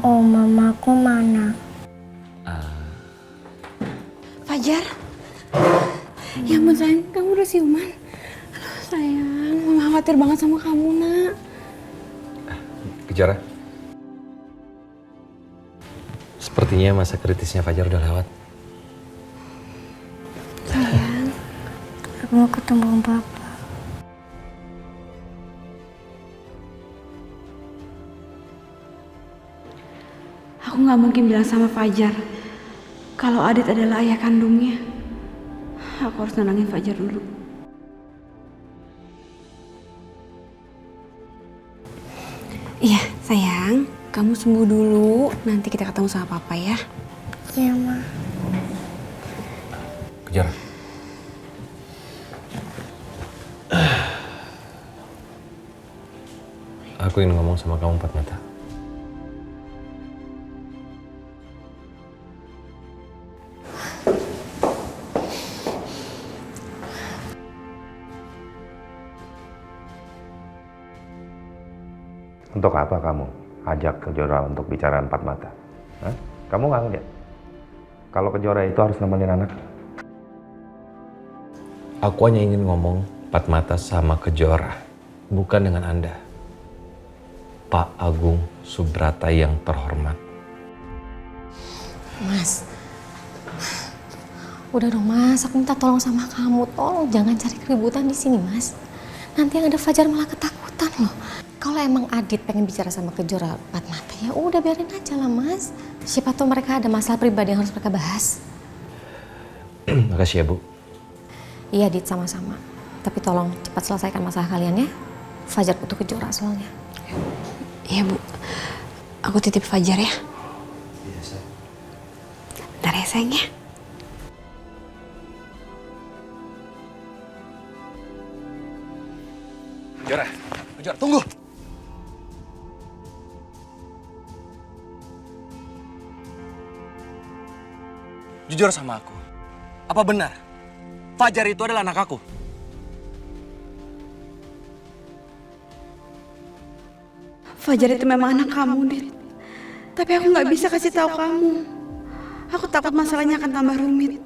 Oh, mamaku mana? Fajar? Ya ampun sayang, kamu udah siuman? Aduh sayang, mama khawatir banget sama kamu, Nak. Kejora, sepertinya masa kritisnya Fajar udah lewat. Sayang, aku mau ketemu Papa. Aku gak mungkin bilang sama Fajar kalau Adit adalah ayah kandungnya. Aku harus nenangin Fajar dulu. Iya, sayang. Kamu sembuh dulu. Nanti kita ketemu sama Papa ya. Iya, Ma. Kejora. Aku ingin ngomong sama kamu empat mata. Untuk apa kamu ajak Kejora untuk bicara empat mata? Hah? Kamu nggak ngeliat? Kalau Kejora itu harus nemenin anak. Aku hanya ingin ngomong empat mata sama Kejora, bukan dengan Anda. Pak Agung Subrata yang terhormat. Mas, udah dong Mas, aku minta tolong sama kamu. Tolong jangan cari keributan di sini Mas. Nanti yang ada Fajar malah ketakutan loh. Kalau emang Adit pengen bicara sama Kejora empat mata, ya udah biarin aja lah Mas. Siapa tahu mereka ada masalah pribadi yang harus mereka bahas. Makasih ya Bu. Iya Adit, sama-sama. Tapi tolong cepat selesaikan masalah kalian ya. Fajar butuh Kejora soalnya. Iya Bu, aku titip Fajar ya. Iya sayang. Bentar ya sayang ya. Kejora, tunggu. Jujur sama aku, apa benar Fajar itu adalah anak aku? Fajar itu memang anak kamu, Dit. Tapi aku nggak bisa kasih tahu kamu. Aku takut masalahnya akan tambah rumit.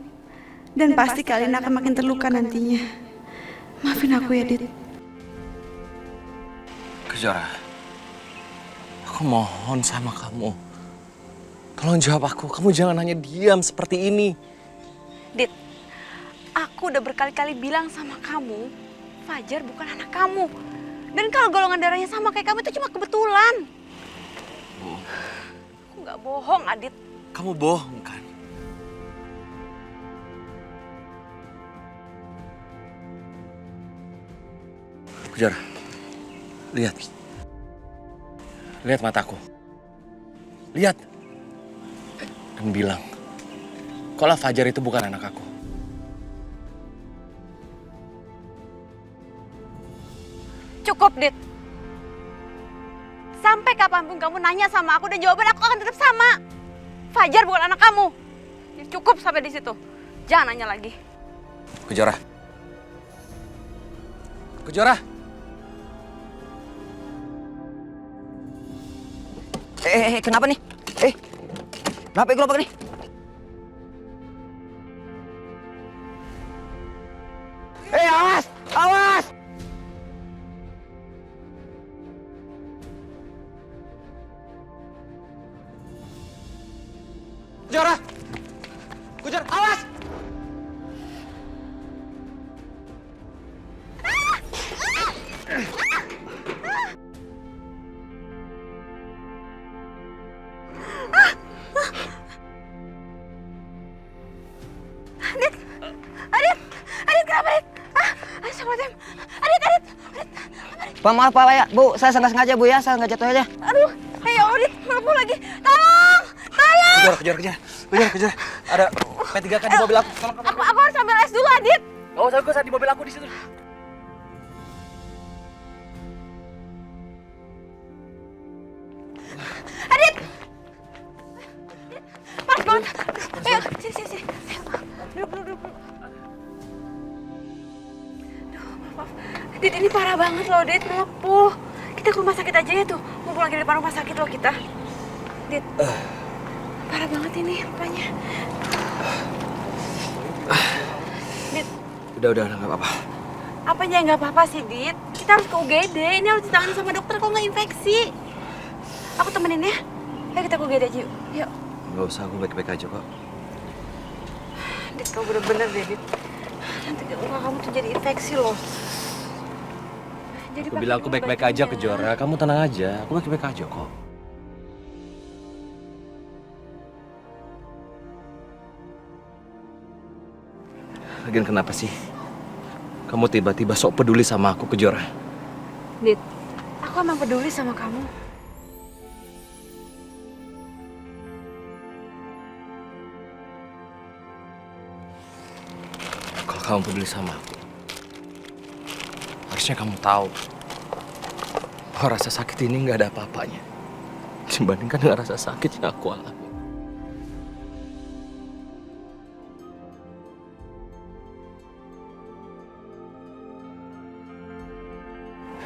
Dan pasti kalian akan makin terluka nantinya. Maafin aku ya, Dit. Kejora, aku mohon sama kamu. Tolong jawab aku, kamu jangan hanya diam seperti ini. Dit, aku udah berkali-kali bilang sama kamu, Fajar bukan anak kamu. Dan kalau golongan darahnya sama kayak kamu itu cuma kebetulan. Aku nggak bohong, Adit. Kamu bohong kan? Kejora, lihat. Lihat mataku. Lihat. Dan bilang, kalau Fajar itu bukan anak aku. Cukup, Dit. Sampai kapanpun kamu nanya sama aku dan jawaban aku akan tetap sama. Fajar bukan anak kamu. Jadi cukup sampai di situ. Jangan nanya lagi. Kejora. Kejora. Kenapa nih? Kenapa gerobak nih? Awas! Awas! Kejora! Kejora, awas! Adit, kenapa, Adit? Astagfirullahaladzim. Adit. Pak, maaf Pak ya, Bu, saya nggak sengaja Bu ya, saya nggak jatuh aja. Aduh, ya Adit, melepuh lagi. Tolong! Kejora. Ada P3K di mobil aku. Aku harus ambil es dulu, Adit. Gak usah, gue di mobil aku di situ. Adit! Panas banget. Ayo, sini. Duduk. Maaf. Dit, ini parah banget loh, Dit. Melepuh. Kita ke rumah sakit aja ya tuh. Mumpung lagi di depan rumah sakit loh kita. Dit. Parah banget ini rupanya. Dit. Udah, nggak apa-apa. Apanya nggak apa-apa sih, Dit? Kita harus ke UGD. Ini harus ditangani sama dokter kalau nggak infeksi. Aku temenin ya. Ayo kita ke UGD aja yuk. Yuk. Gak usah, aku baik-baik aja kok. Dit, kamu bener-bener deh, Dit. Nanti muka kamu tuh jadi infeksi loh. Jadi Aku bilang aku baik-baik aja, Kejora. Kamu tenang aja, aku baik-baik aja kok. Lagian kenapa sih? Kamu tiba-tiba sok peduli sama aku, Kejora. Dit, aku emang peduli sama kamu. Kalau kamu peduli sama aku, harusnya kamu tahu bahwa rasa sakit ini nggak ada apa-apanya dibandingkan dengan rasa sakit yang aku alami.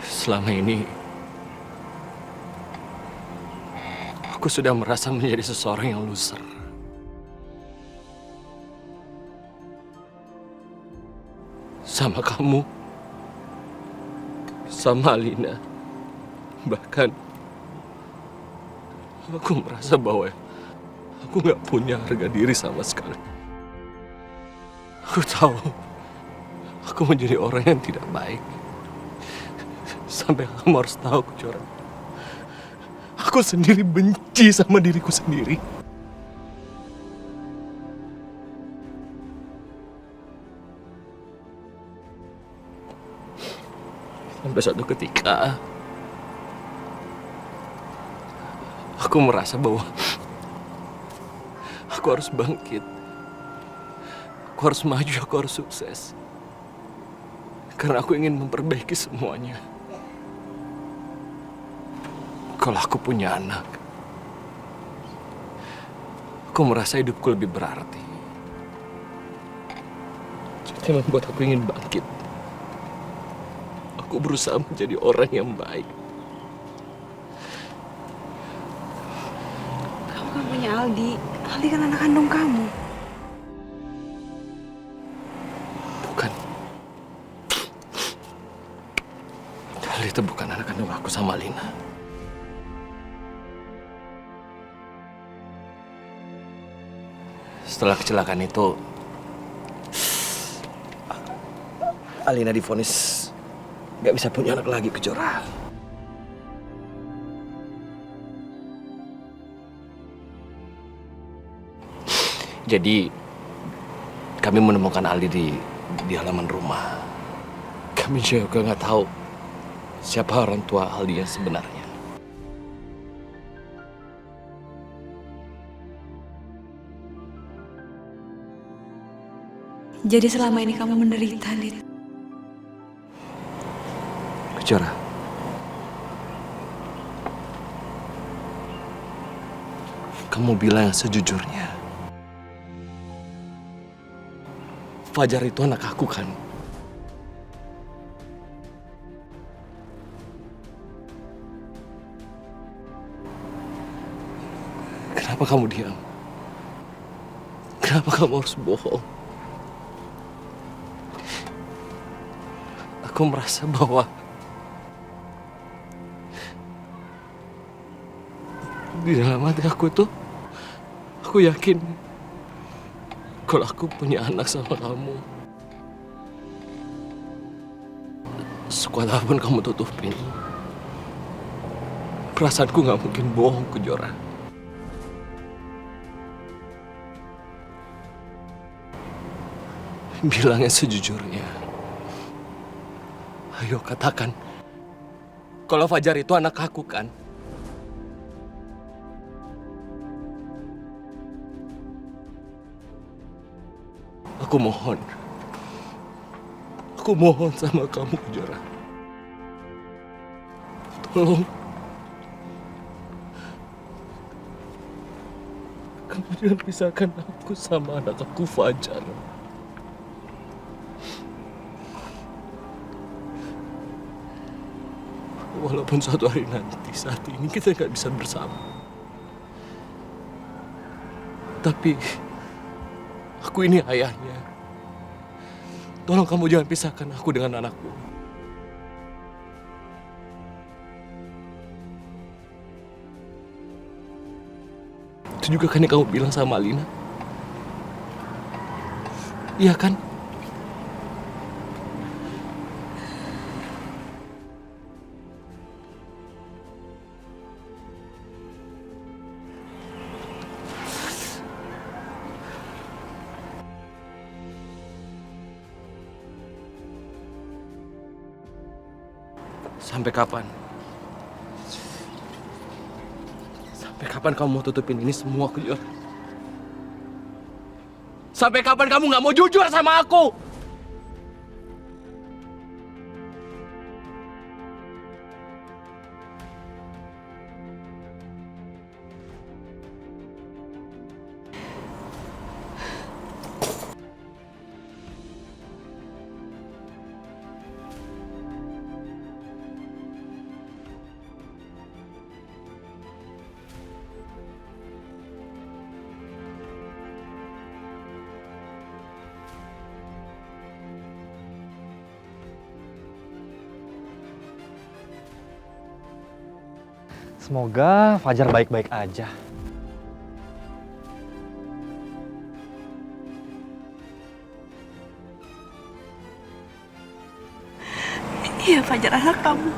Selama ini Aku sudah merasa menjadi seseorang yang loser. Sama kamu, sama Alina, bahkan aku merasa bahwa aku nggak punya harga diri sama sekali. Aku tahu aku menjadi orang yang tidak baik. Sampai kamu harus tahu, Kejora. Aku sendiri benci sama diriku sendiri. Sampai suatu ketika, aku merasa bahwa aku harus bangkit. Aku harus maju, aku harus sukses. Karena aku ingin memperbaiki semuanya. Kalau aku punya anak, aku merasa hidupku lebih berarti. Jadi membuat aku ingin bangkit. Aku berusaha menjadi orang yang baik. Kamu kan punya Aldi. Aldi kan anak kandung kamu. Bukan. Kali itu bukan anak kandung aku sama Lina. Setelah kecelakaan itu, Alina divonis gak bisa punya anak lagi, Kejora. Jadi, kami menemukan Aldi di halaman rumah. Kami juga nggak tahu siapa orang tua Aldi yang sebenarnya. Jadi selama ini kamu menderita, Lid. Kejora, kamu bilang yang sejujurnya. Fajar itu anak aku kan? Kenapa kamu diam? Kenapa kamu harus bohong? Aku merasa bahwa di dalam hati aku tuh, aku yakin kalau aku punya anak sama kamu, sekuat apapun kamu tutupin, perasaanku gak mungkin bohong, Kejora. Bilangnya sejujurnya. Ayo katakan, kalau Fajar itu anak aku kan? Aku mohon sama kamu, Kejora. Tolong, kamu jangan pisahkan aku sama anak aku, Fajar. Walaupun suatu hari nanti, saat ini kita nggak bisa bersama. Tapi, aku ini ayahnya. Tolong kamu jangan pisahkan aku dengan anakku. Itu juga kan yang kamu bilang sama Alina. Iya kan? Sampai kapan? Sampai kapan kamu mau tutupin ini semua, Kejora? Sampai kapan kamu nggak mau jujur sama aku? Semoga Fajar baik-baik aja. Iya, Fajar anak kamu.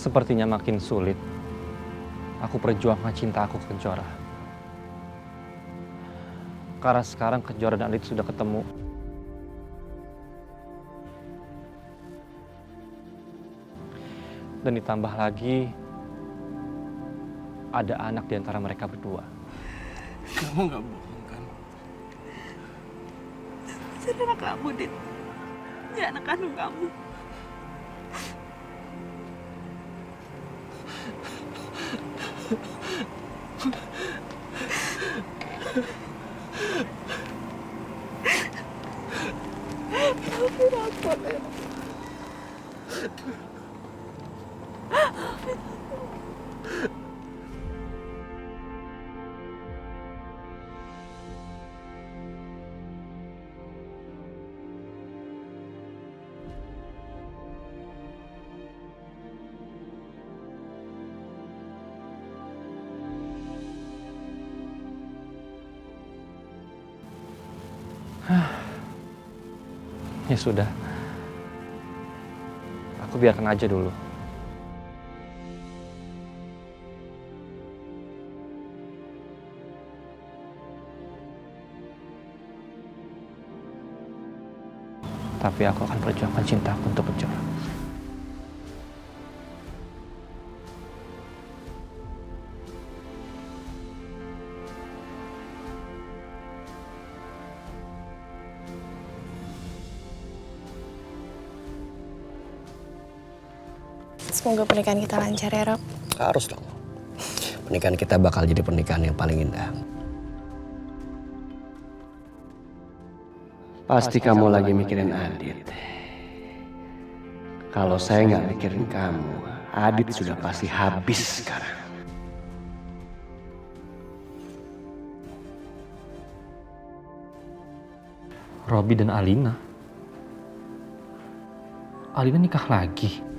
Sepertinya makin sulit aku perjuangkan cinta aku ke Kejora. Karena sekarang Kejora dan Adit sudah ketemu. Dan ditambah lagi ada anak di antara mereka berdua. Kamu nggak bohong kan? Fajar anak kamu, Dit. Dia anak kandung kamu. Maafin aku, Dit. Maafin aku. Ya sudah, aku biarkan aja dulu. Tapi aku akan perjuangkan cintaku untuk Kejora. Semoga pernikahan kita lancar ya, Rob. Harus dong. Pernikahan kita bakal jadi pernikahan yang paling indah. Pasti kamu lagi mikirin Adit. Kalau saya nggak mikirin kamu, Adit sudah pasti habis sekarang. Robi dan Alina. Alina nikah lagi.